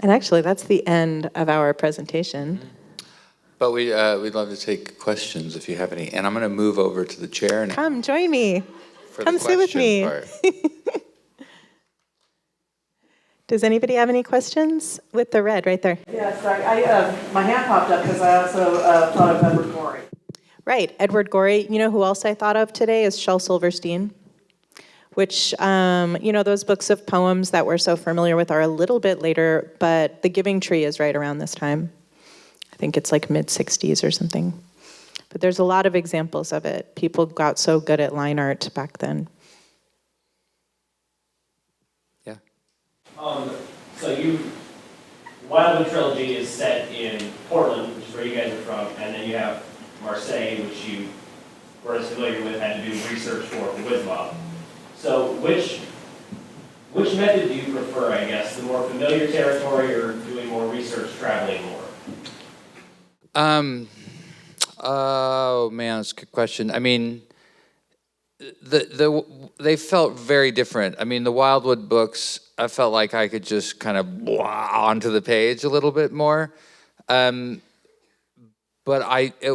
actually, that's the end of our presentation. But we'd love to take questions if you have any. And I'm going to move over to the chair now. Come, join me. For Come the sit with question me. part. Does anybody have any questions? With the red right there. Yeah, sorry. My hand popped up because I also thought of Edward Gorey. Right, Edward Gorey. You know who else I thought of today is Shel Silverstein, which, those books of poems that we're so familiar with are a little bit later, but The Giving Tree is right around this time. I think it's like mid-60s or something. But there's a lot of examples of it. People got so good at line art back then. Yeah. So Wildwood Trilogy is set in Portland, which is where you guys are from, and then you have Marseille, which you were as familiar with, had to do research for WizMob. So which method do you prefer, I guess? The more familiar territory or doing more research, traveling more? Oh man, that's a good question. I mean, they felt very different. I mean, the Wildwood books, I felt like I could just kind of onto the page a little bit more. But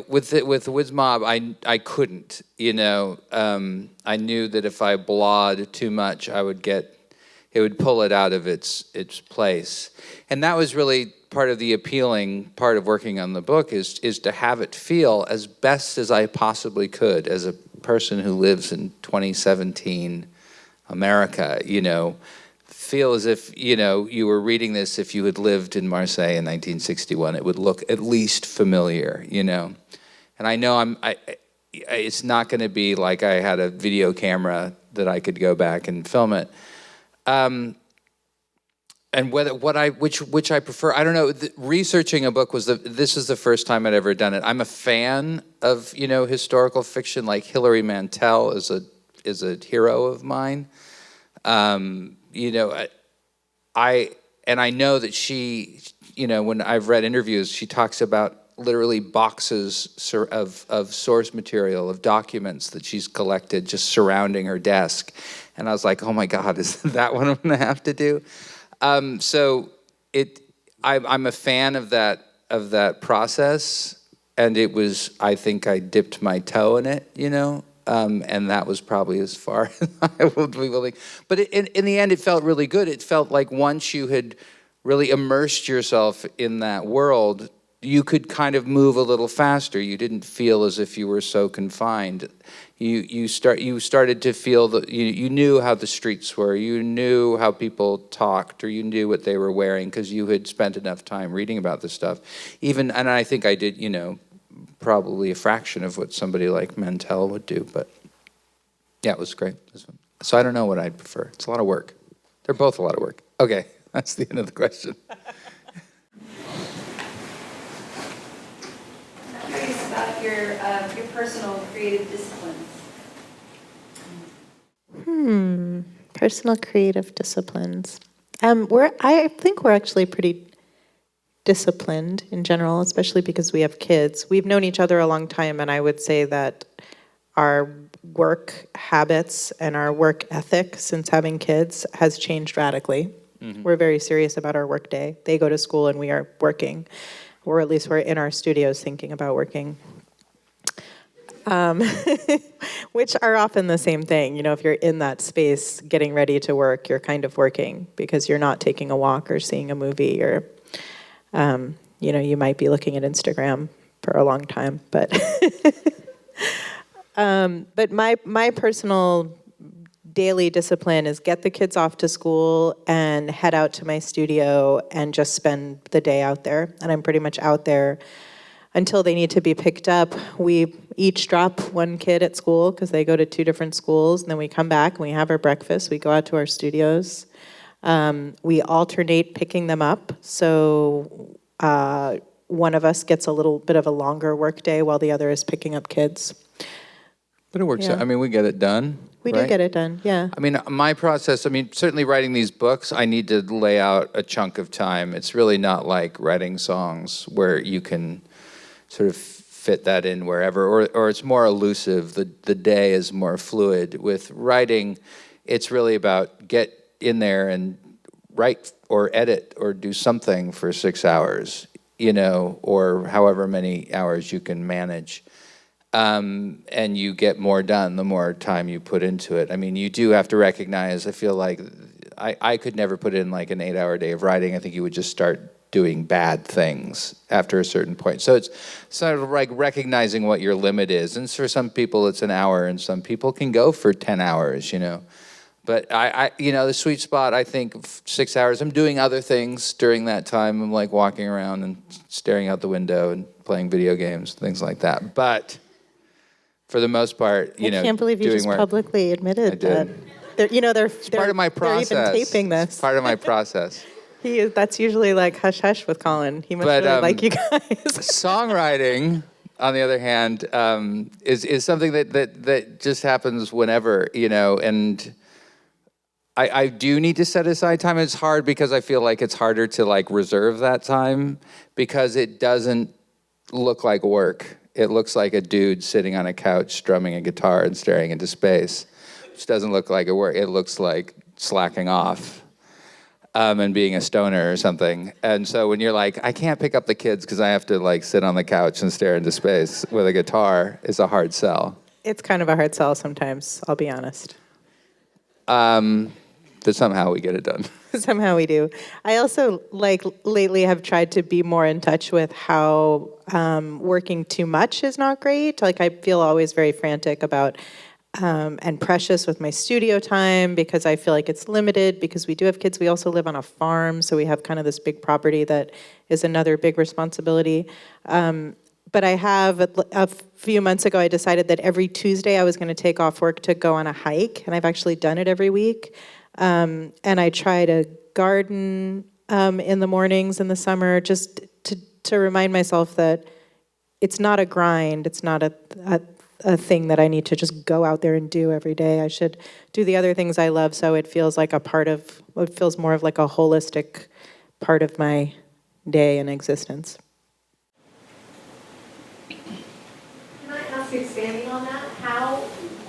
with WizMob, I couldn't. I knew that if I blawed too much, it would pull it out of its place, and that was really part of the appealing part of working on the book is to have it feel as best as I possibly could as a person who lives in 2017 America. Feel as if you were reading this if you had lived in Marseille in 1961. It would look at least familiar, and I know it's not going to be like I had a video camera that I could go back and film it. And which I prefer, I don't know. Researching a book this is the first time I'd ever done it. I'm a fan of historical fiction. Like Hilary Mantel is a hero of mine. I know that she, when I've read interviews, she talks about literally boxes of source material, of documents that she's collected just surrounding her desk. And I was like, oh my God, is that what I'm going to have to do? I'm a fan of that process, and it was, I think I dipped my toe in it, and that was probably as far as I would be willing. But in the end, it felt really good. It felt like once you had really immersed yourself in that world, you could kind of move a little faster. You didn't feel as if you were so confined. You started to feel that you knew how the streets were, you knew how people talked, or you knew what they were wearing because you had spent enough time reading about this stuff. And I think I did, probably a fraction of what somebody like Mantel would do, but yeah, it was great. So I don't know what I'd prefer. It's a lot of work. They're both a lot of work. Okay, that's the end of the question. I'm curious about your personal creative disciplines. Personal creative disciplines. I think we're actually pretty disciplined in general, especially because we have kids. We've known each other a long time, and I would say that our work habits and our work ethic since having kids has changed radically. We're very serious about our work day. They go to school and we are working, or at least we're in our studios thinking about working. Which are often the same thing. You know, if you're in that space getting ready to work, you're kind of working because you're not taking a walk or seeing a movie, or, you know, you might be looking at Instagram for a long time. But but my personal daily discipline is get the kids off to school and head out to my studio and just spend the day out there. And I'm pretty much out there until they need to be picked up. We each drop one kid at school because they go to 2 different schools, and then we come back and we have our breakfast. We go out to our studios. We alternate picking them up. So one of us gets a little bit of a longer work day while the other is picking up kids. But it works Yeah. out. I mean, we get it done. We right? do get it done, yeah. I mean, my process, I mean, certainly writing these books, I need to lay out a chunk of time. It's really not like writing songs where you can sort of fit that in wherever, or it's more elusive. The day is more fluid. With writing, it's really about get in there and write or edit or do something for 6 hours, you know, or however many hours you can manage. And you get more done the more time you put into it. I mean, you do have to recognize, I feel like I could never put in like an 8-hour day of writing. I think you would just start doing bad things after a certain point. So it's sort of like recognizing what your limit is. And for some people it's an hour, and some people can go for 10 hours, you know. But I you know, the sweet spot, I think 6 hours. I'm doing other things during that time. I'm like walking around and staring out the window and playing video games, things like that. But for the most part, you know, I can't believe you doing just work. publicly admitted I did. that. You know, they're Part of my process. They're even taping this. It's part of my process. That's usually like hush hush with Colin. He must But, really like you guys. Songwriting, on the other hand, is something that just happens whenever, you know, and I do need to set aside time. It's hard because I feel like it's harder to like reserve that time because it doesn't look like work. It looks like a dude sitting on a couch strumming a guitar and staring into space, which doesn't look like a work. It looks like slacking off and being a stoner or something. And so when you're like, I can't pick up the kids because I have to like sit on the couch and stare into space with a guitar, is a hard sell. It's kind of a hard sell sometimes, I'll be honest. But somehow we get it done. Somehow we do. I also, like, lately have tried to be more in touch with how working too much is not great. Like, I feel always very frantic about and precious with my studio time because I feel like it's limited because we do have kids. We also live on a farm, so we have kind of this big property that is another big responsibility. But I have, a few months ago, I decided that every Tuesday I was going to take off work to go on a hike, and I've actually done it every week. And I try to garden in the mornings in the summer, just to remind myself that it's not a grind. It's not a thing that I need to just go out there and do every day. I should do the other things I love, so it feels like it feels more of like a holistic part of my day and existence. Can I ask, expanding on that, how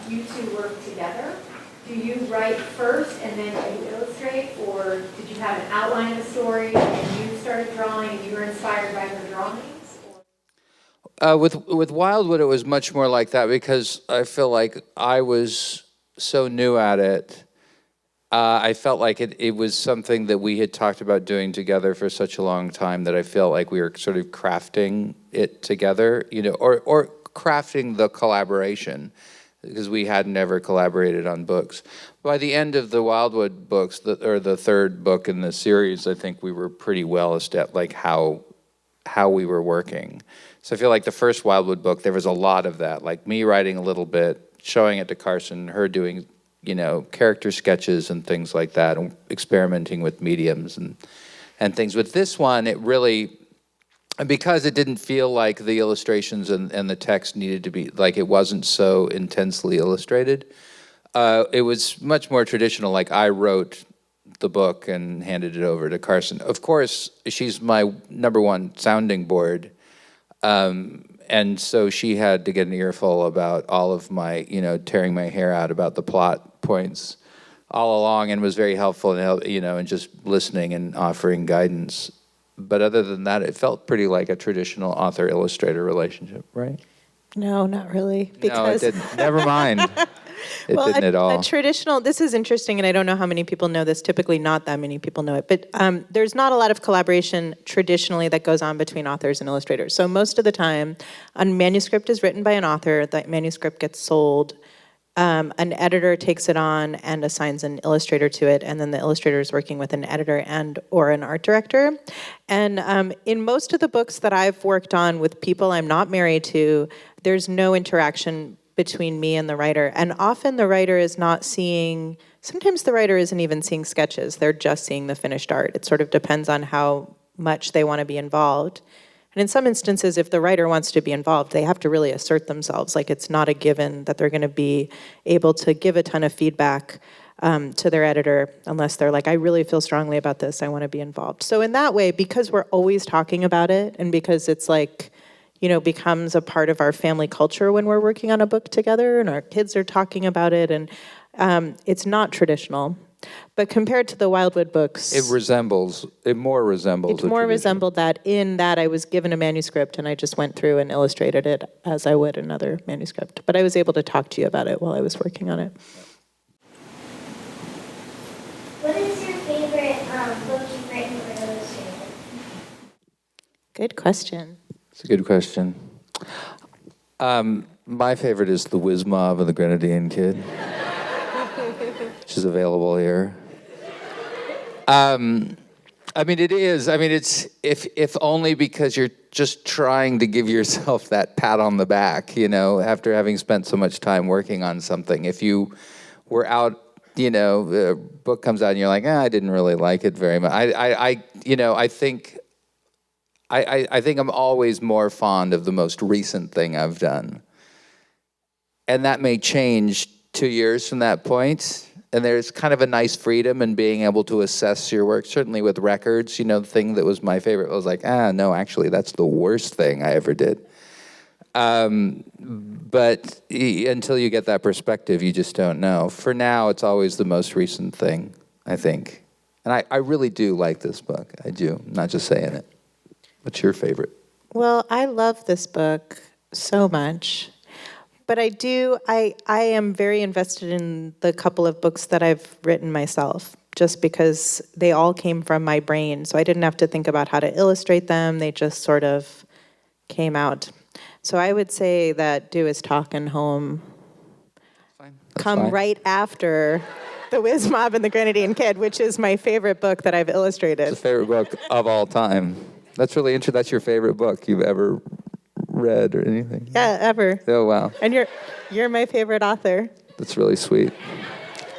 you two work together? Do you write first and then you illustrate, or did you have an outline of a story and you started drawing and you were inspired by her drawings? With Wildwood, it was much more like that because I feel like I was so new at it. I felt like it was something that we had talked about doing together for such a long time that I felt like we were sort of crafting it together, you know, or crafting the collaboration, because we had never collaborated on books. By the end of the Wildwood books, or the third book in the series, I think we were pretty well established, like how we were working. So I feel like the first Wildwood book, there was a lot of that, like me writing a little bit, showing it to Carson, her doing, you know, character sketches and things like that, and experimenting with mediums and things. With this one, it really, because it didn't feel like the illustrations and the text needed to be, like it wasn't so intensely illustrated, it was much more traditional. Like I wrote the book and handed it over to Carson. Of course, she's my #1 sounding board. And so she had to get an earful about all of my, tearing my hair out about the plot points all along, and was very helpful in just listening and offering guidance. But other than that, it felt pretty like a traditional author-illustrator relationship, right? No, not really. No, it didn't. Never mind. It didn't at all. A traditional, this is interesting, and I don't know how many people know this. Typically, not that many people know it. But there's not a lot of collaboration traditionally that goes on between authors and illustrators. So most of the time, a manuscript is written by an author. That manuscript gets sold. An editor takes it on and assigns an illustrator to it, and then the illustrator is working with an editor and or an art director. And in most of the books that I've worked on with people I'm not married to, there's no interaction between me and the writer. And often the writer is not seeing, sometimes the writer isn't even seeing sketches, they're just seeing the finished art. It sort of depends on how much they want to be involved. And in some instances, if the writer wants to be involved, they have to really assert themselves. Like, it's not a given that they're going to be able to give a ton of feedback to their editor unless they're like, I really feel strongly about this, I want to be involved. So in that way, because we're always talking about it, and because it's like, becomes a part of our family culture when we're working on a book together, and our kids are talking about it, and it's not traditional. But compared to the Wildwood books, It more resembles it a more tradition. resembled that, in that I was given a manuscript and I just went through and illustrated it as I would another manuscript. But I was able to talk to you about it while I was working on it. What is your favorite book you've written or illustrated? Good question. It's a good question. My favorite is The Whiz Mob of the Grenadine Kid, which is available here. It is. It's if only because you're just trying to give yourself that pat on the back, after having spent so much time working on something. If you were out, the book comes out and you're like, I didn't really like it very much. I think I'm always more fond of the most recent thing I've done. And that may change 2 years from that point. And there's kind of a nice freedom in being able to assess your work. Certainly with records, the thing that was my favorite was like, no, actually, that's the worst thing I ever did. But until you get that perspective, you just don't know. For now, it's always the most recent thing, I think. And I really do like this book. I do. I'm not just saying it. What's your favorite? Well, I love this book so much. But I am very invested in the couple of books that I've written myself, just because they all came from my brain. So I didn't have to think about how to illustrate them. They just sort of came out. So I would say that Do Is Talkin' Home come right after The Whiz Mob and the Grenadine Kid, which is my favorite book that I've illustrated. It's the favorite book of all time. That's really interesting. That's your favorite book you've ever read or anything? Yeah, ever. Oh, wow. And you're my favorite author. That's really sweet.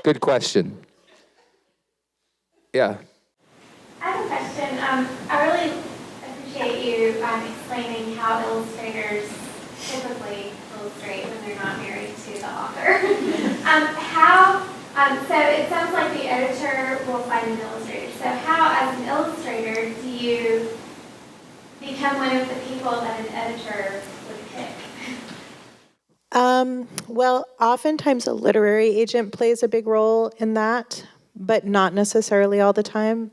Good question. Yeah. I have a question. I really appreciate you explaining how illustrators typically illustrate when they're not married to the author. So it sounds like the editor will find an illustrator. So how, as an illustrator, do you become one of the people that an editor would pick? Well, oftentimes a literary agent plays a big role in that, but not necessarily all the time.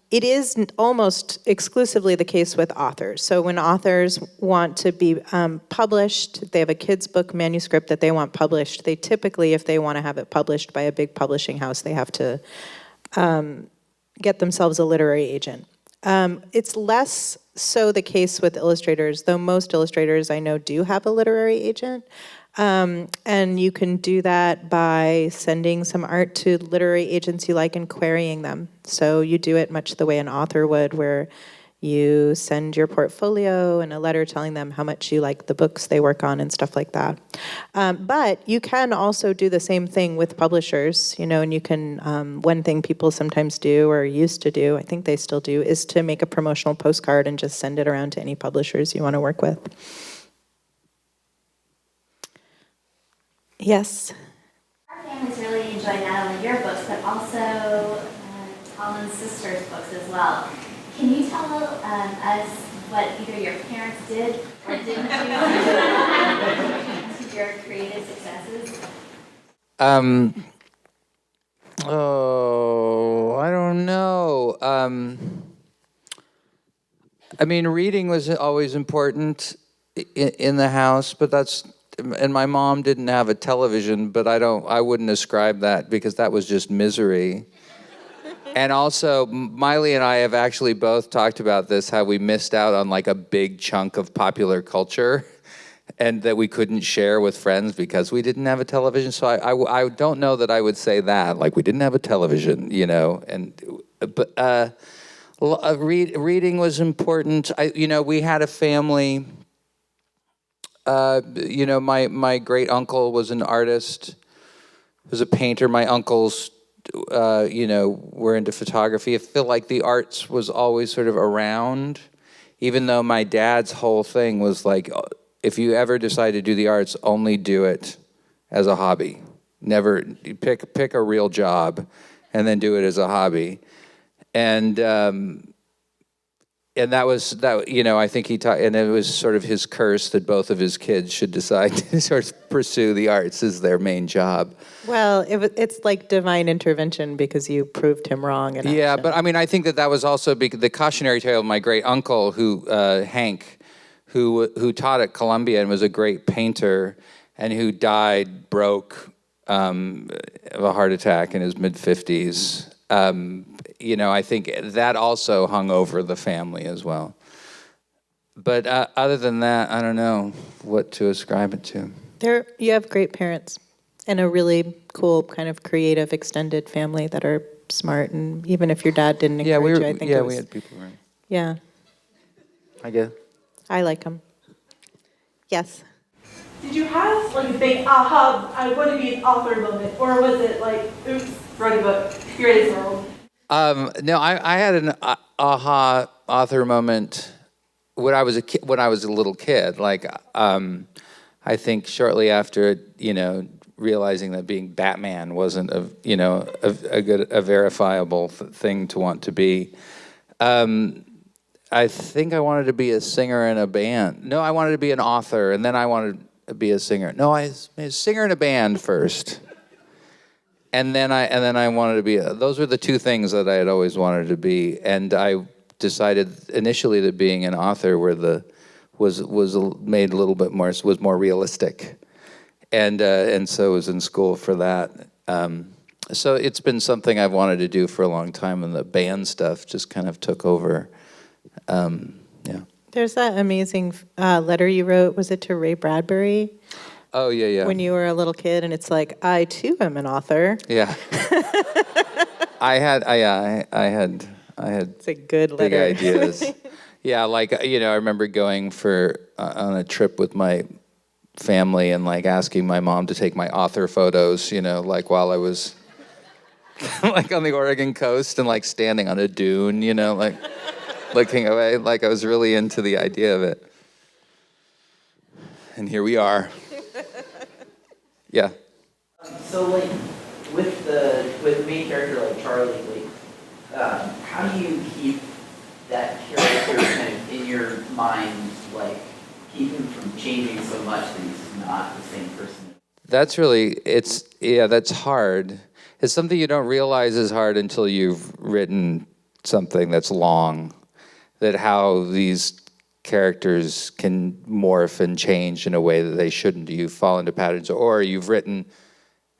It is almost exclusively the case with authors. So when authors want to be published, they have a kid's book manuscript that they want published, they typically, if they want to have it published by a big publishing house, they have to get themselves a literary agent. It's less so the case with illustrators, though most illustrators I know do have a literary agent. And you can do that by sending some art to literary agents you like and querying them. So you do it much the way an author would, where you send your portfolio and a letter telling them how much you like the books they work on and stuff like that. But you can also do the same thing with publishers, and you can, one thing people sometimes do or used to do, I think they still do, is to make a promotional postcard and just send it around to any publishers you want to work with. Yes? Our families really enjoy not only your books, but also Colin's sister's books as well. Can you tell us what either your parents did or didn't do to your creative successes? Oh, I don't know. I mean, reading was always important in the house, but and my mom didn't have a television, but I wouldn't ascribe that because that was just misery. And also, Miley and I have actually both talked about this, how we missed out on like a big chunk of popular culture and that we couldn't share with friends because we didn't have a television. So I don't know that I would say that, like we didn't have a television, but reading was important. We had a family, my great uncle was an artist, was a painter. My uncles were into photography. I feel like the arts was always sort of around, even though my dad's whole thing was like, if you ever decide to do the arts, only do it as a hobby. Never pick a real job and then do it as a hobby. And that was that. I think he taught, and it was sort of his curse that both of his kids should decide to sort of pursue the arts as their main job. Well, it's like divine intervention because you proved him wrong. Yeah, action. but I mean, I think that was also the cautionary tale of my great uncle, Hank, who taught at Columbia and was a great painter, and who died broke of a heart attack in his mid-50s. I think that also hung over the family as well. But other than that, I don't know what to ascribe it to. You have great parents and a really cool kind of creative extended family that are smart, and even if your dad didn't encourage you, I think we had people around. Yeah. I guess. I like them. Yes. Did you have like a big aha, I want to be an author moment, or was it like, oops, write a book, here it is, world? No, I had an aha author moment when I was a little kid. Like, I think shortly after, realizing that being Batman wasn't a verifiable thing to want to be. I think I wanted to be a singer in a band. No, I wanted to be an author, and then I wanted to be a singer. No, I was a singer in a band first. And then I wanted to be. Those were the two things that I had always wanted to be, and I decided initially that being an author was made a little bit more, was more realistic, and so I was in school for that. So it's been something I've wanted to do for a long time, and the band stuff just kind of took over. Yeah. There's that amazing letter you wrote. Was it to Ray Bradbury? Oh yeah. When you were a little kid, and it's like, I too am an author. Yeah. I had. It's a good letter. Big ideas. Yeah, like I remember going on a trip with my family and like asking my mom to take my author photos. Like while I was like on the Oregon coast and like standing on a dune. Like looking away. Like I was really into the idea of it. And here we are. Yeah. So like with the main character like Charlie, like how do you keep that character kind of in your mind, like keep him from changing so much that he's not the same person? That's that's hard. It's something you don't realize is hard until you've written something that's long, that how these characters can morph and change in a way that they shouldn't. You fall into patterns, or you've written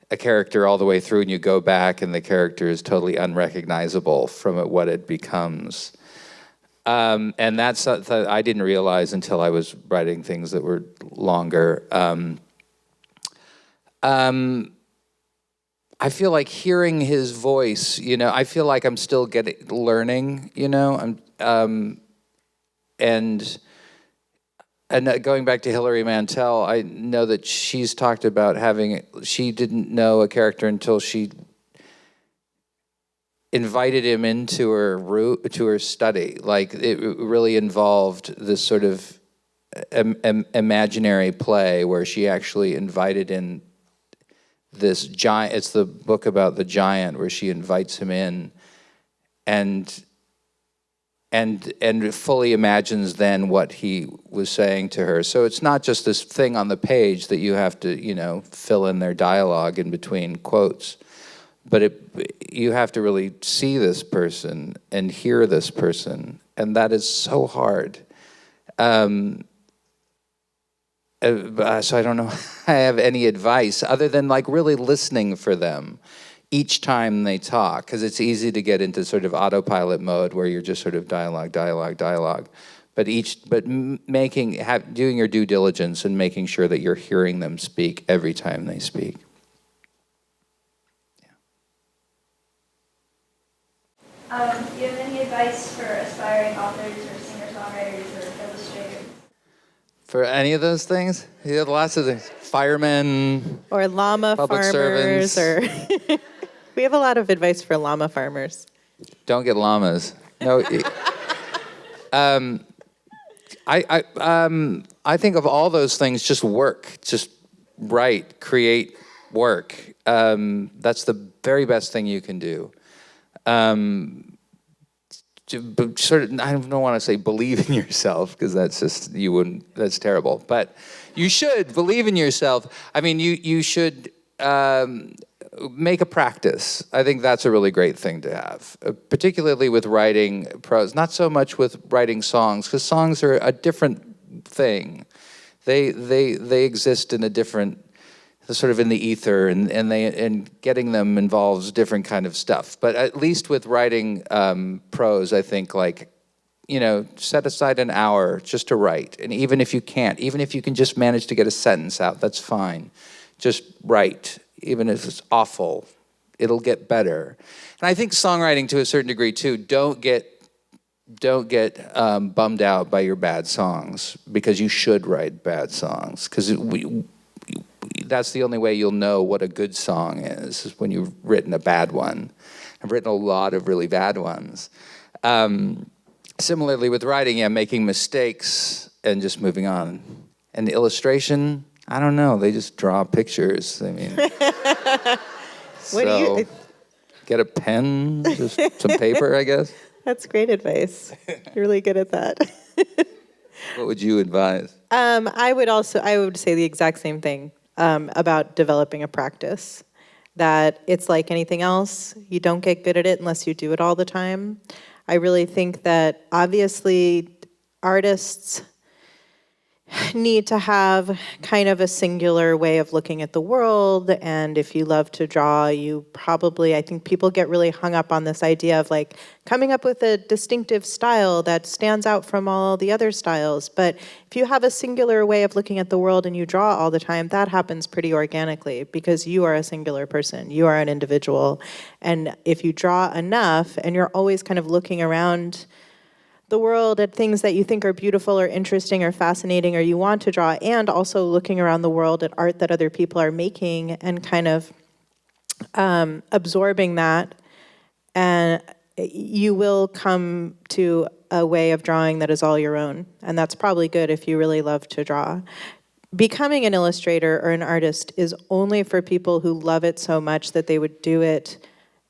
a character all the way through and you go back and the character is totally unrecognizable from what it becomes. And that's something I didn't realize until I was writing things that were longer. I feel like hearing his voice, I feel like I'm still learning, and going back to Hilary Mantel, I know that she's talked about she didn't know a character until she invited him into her study. Like it really involved this sort of imaginary play where she actually invited in this giant. It's the book about the giant where she invites him in, and fully imagines then what he was saying to her. So it's not just this thing on the page that you have to, fill in their dialogue in between quotes, but you have to really see this person and hear this person, and that is so hard. So I don't know if I have any advice other than like really listening for them each time they talk, because it's easy to get into sort of autopilot mode where you're just sort of dialogue. But doing your due diligence and making sure that you're hearing them speak every time they speak. Do you have any advice for aspiring authors or singer-songwriters or illustrators? For any of those things? You have lots of things. Firemen. Or llama Public farmers, servants. or we have a lot of advice for llama farmers. Don't get llamas. No. I think of all those things, just work. Just write, create, work. That's the very best thing you can do. Sort of, I don't want to say believe in yourself, because that's just, that's terrible. But you should believe in yourself. I mean, you should make a practice. I think that's a really great thing to have, particularly with writing prose. Not so much with writing songs, because songs are a different thing. They exist in a different, sort of in the ether, and getting them involves different kind of stuff. But at least with writing prose, I think set aside an hour just to write. And even if you can't, even if you can just manage to get a sentence out, that's fine. Just write. Even if it's awful, it'll get better. And I think songwriting, to a certain degree too, don't get bummed out by your bad songs, because you should write bad songs, because that's the only way you'll know what a good song is when you've written a bad one. I've written a lot of really bad ones. Similarly with writing, making mistakes and just moving on. And illustration, I don't know, they just draw pictures. I mean, get a pen, just some paper, I guess. That's great advice. You're really good at that. What would you advise? I would say the exact same thing about developing a practice. That it's like anything else, you don't get good at it unless you do it all the time. I really think that obviously artists need to have kind of a singular way of looking at the world, and if you love to draw, I think people get really hung up on this idea of like coming up with a distinctive style that stands out from all the other styles. But if you have a singular way of looking at the world and you draw all the time, that happens pretty organically, because you are a singular person, you are an individual. And if you draw enough and you're always kind of looking around the world at things that you think are beautiful or interesting or fascinating or you want to draw, and also looking around the world at art that other people are making and kind of absorbing that, and you will come to a way of drawing that is all your own. And that's probably good if you really love to draw. Becoming an illustrator or an artist is only for people who love it so much that they would do it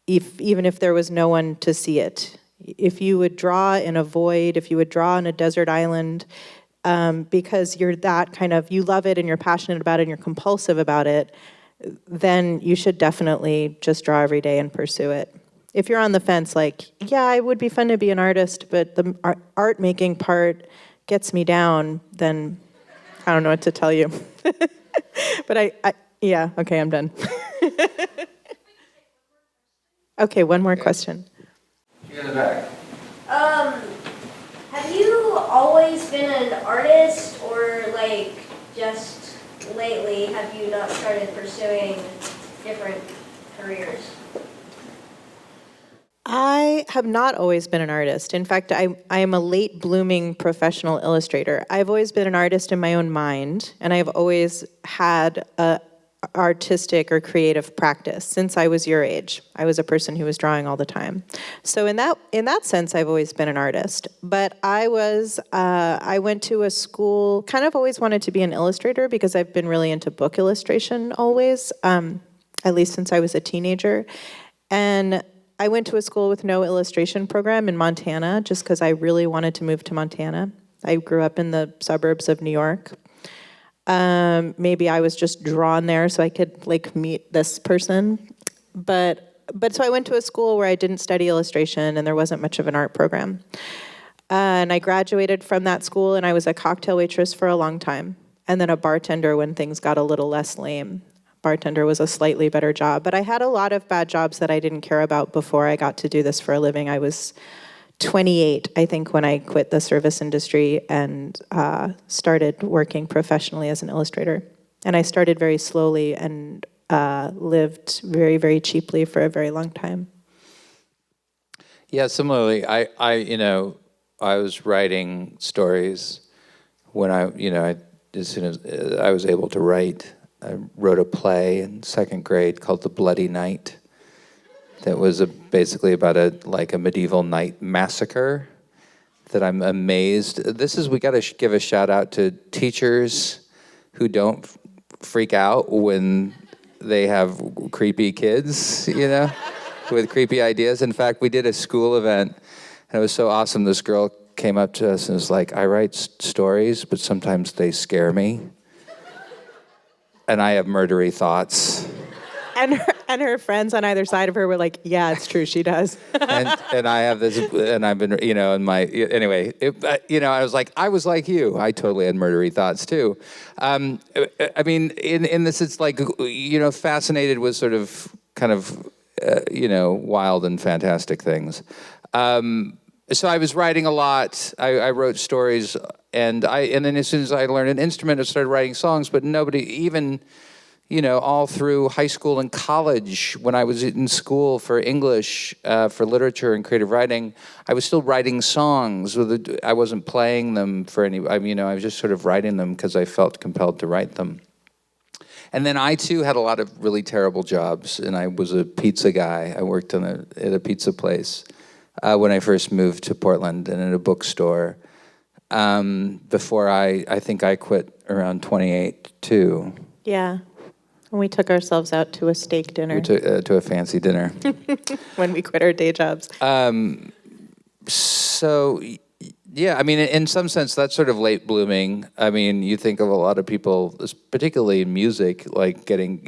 even if there was no one to see it. If you would draw in a void, if you would draw on a desert island, because you're that kind of, you love it and you're passionate about it and you're compulsive about it, then you should definitely just draw every day and pursue it. If you're on the fence, like, yeah, it would be fun to be an artist, but the art making part gets me down, then I don't know what to tell you. But okay, I'm done. Okay, one more question. You're in the back. Have you always been an artist, or like just lately have you not started pursuing different careers? I have not always been an artist. In fact, I am a late blooming professional illustrator. I've always been an artist in my own mind, and I've always had a artistic or creative practice since I was your age. I was a person who was drawing all the time. So in that sense, I've always been an artist. But I went to a school, kind of always wanted to be an illustrator because I've been really into book illustration always, at least since I was a teenager. And I went to a school with no illustration program in Montana just because I really wanted to move to Montana. I grew up in the suburbs of New York. Maybe I was just drawn there so I could like meet this person. But so I went to a school where I didn't study illustration and there wasn't much of an art program. And I graduated from that school and I was a cocktail waitress for a long time. And then a bartender when things got a little less lame. Bartender was a slightly better job. But I had a lot of bad jobs that I didn't care about before I got to do this for a living. I was 28, I think, when I quit the service industry and started working professionally as an illustrator. And I started very slowly and lived very, very cheaply for a very long time. Yeah, similarly, I was writing stories when as soon as I was able to write. I wrote a play in second grade called The Bloody Night that was basically about a medieval night massacre that I'm amazed. We got to give a shout out to teachers who don't freak out when they have creepy kids, with creepy ideas. In fact, we did a school event and it was so awesome. This girl came up to us and was like, I write stories, but sometimes they scare me. And I have murdery thoughts. And her friends on either side of her were like, yeah, it's true, she does. and I have this, and I've been, I was like you. I totally had murdery thoughts too. I mean, in this, it's like, fascinated with sort of kind of, wild and fantastic things. So I was writing a lot. I wrote stories, and then as soon as I learned an instrument, I started writing songs. But nobody, even, all through high school and college, when I was in school for English, for literature and creative writing, I was still writing songs. I wasn't playing them for any. I was just sort of writing them because I felt compelled to write them. And then I too had a lot of really terrible jobs, and I was a pizza guy. I worked at a pizza place. When I first moved to Portland and in a bookstore, before I think I quit around 28 too. Yeah, and we took ourselves out to a steak dinner. We took to a fancy dinner. When we quit our day jobs. So, yeah, I mean, in some sense, that's sort of late blooming. I mean, you think of a lot of people, particularly in music, like getting,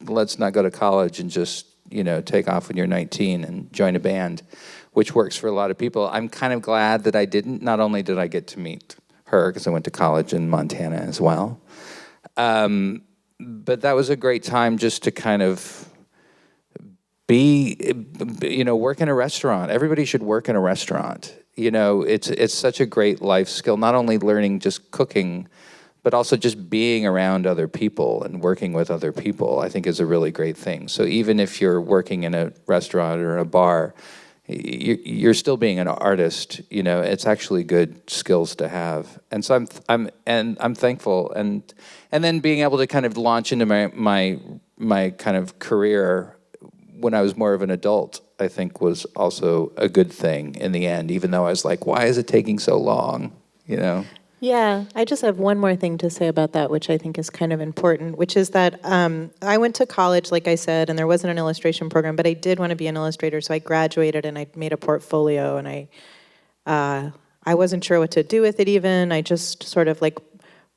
let's not go to college and just take off when you're 19 and join a band, which works for a lot of people. I'm kind of glad that I didn't. Not only did I get to meet her, because I went to college in Montana as well, but that was a great time just to kind of work in a restaurant. Everybody should work in a restaurant. It's such a great life skill, not only learning just cooking, but also just being around other people and working with other people, I think is a really great thing. So even if you're working in a restaurant or a bar, you're still being an artist. It's actually good skills to have. And so I'm thankful. And then being able to kind of launch into my kind of career when I was more of an adult, I think was also a good thing in the end, even though I was like, why is it taking so long? Yeah, I just have one more thing to say about that, which I think is kind of important, which is that I went to college, like I said, and there wasn't an illustration program, but I did want to be an illustrator, so I graduated and I made a portfolio, and I wasn't sure what to do with it even. I just sort of like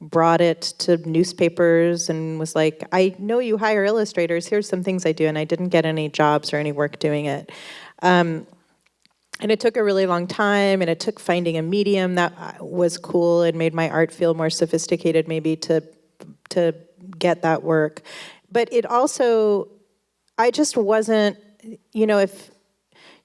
brought it to newspapers and was like, I know you hire illustrators, here's some things I do, and I didn't get any jobs or any work doing it. And it took a really long time, and it took finding a medium that was cool and made my art feel more sophisticated maybe to get that work. But it also, I just wasn't, if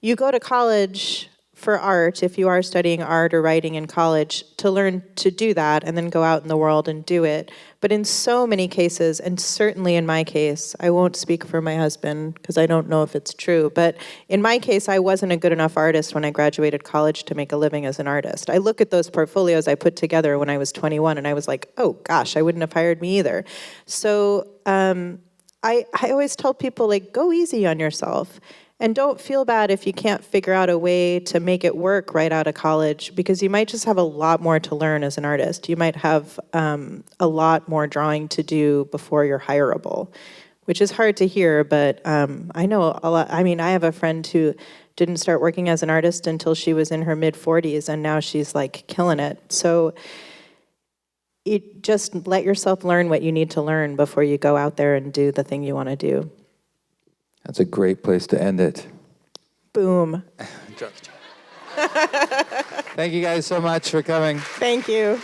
you go to college for art, if you are studying art or writing in college, to learn to do that and then go out in the world and do it. But in so many cases, and certainly in my case, I won't speak for my husband because I don't know if it's true, but in my case, I wasn't a good enough artist when I graduated college to make a living as an artist. I look at those portfolios I put together when I was 21 and I was like, oh gosh, I wouldn't have hired me either. So I always tell people, like, go easy on yourself. And don't feel bad if you can't figure out a way to make it work right out of college, because you might just have a lot more to learn as an artist. You might have a lot more drawing to do before you're hireable. which is hard to hear, but I know a lot. I mean, I have a friend who didn't start working as an artist until she was in her mid-40s, and now she's like killing it. So just let yourself learn what you need to learn before you go out there and do the thing you want to do. That's a great place to end it. Boom. Thank you guys so much for coming. Thank you.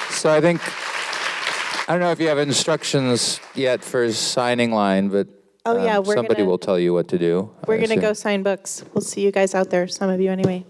So I don't know if you have instructions yet for signing line, but Oh, yeah, somebody will tell you what to do. We're I going to assume. go sign books. We'll see you guys out there, some of you anyway.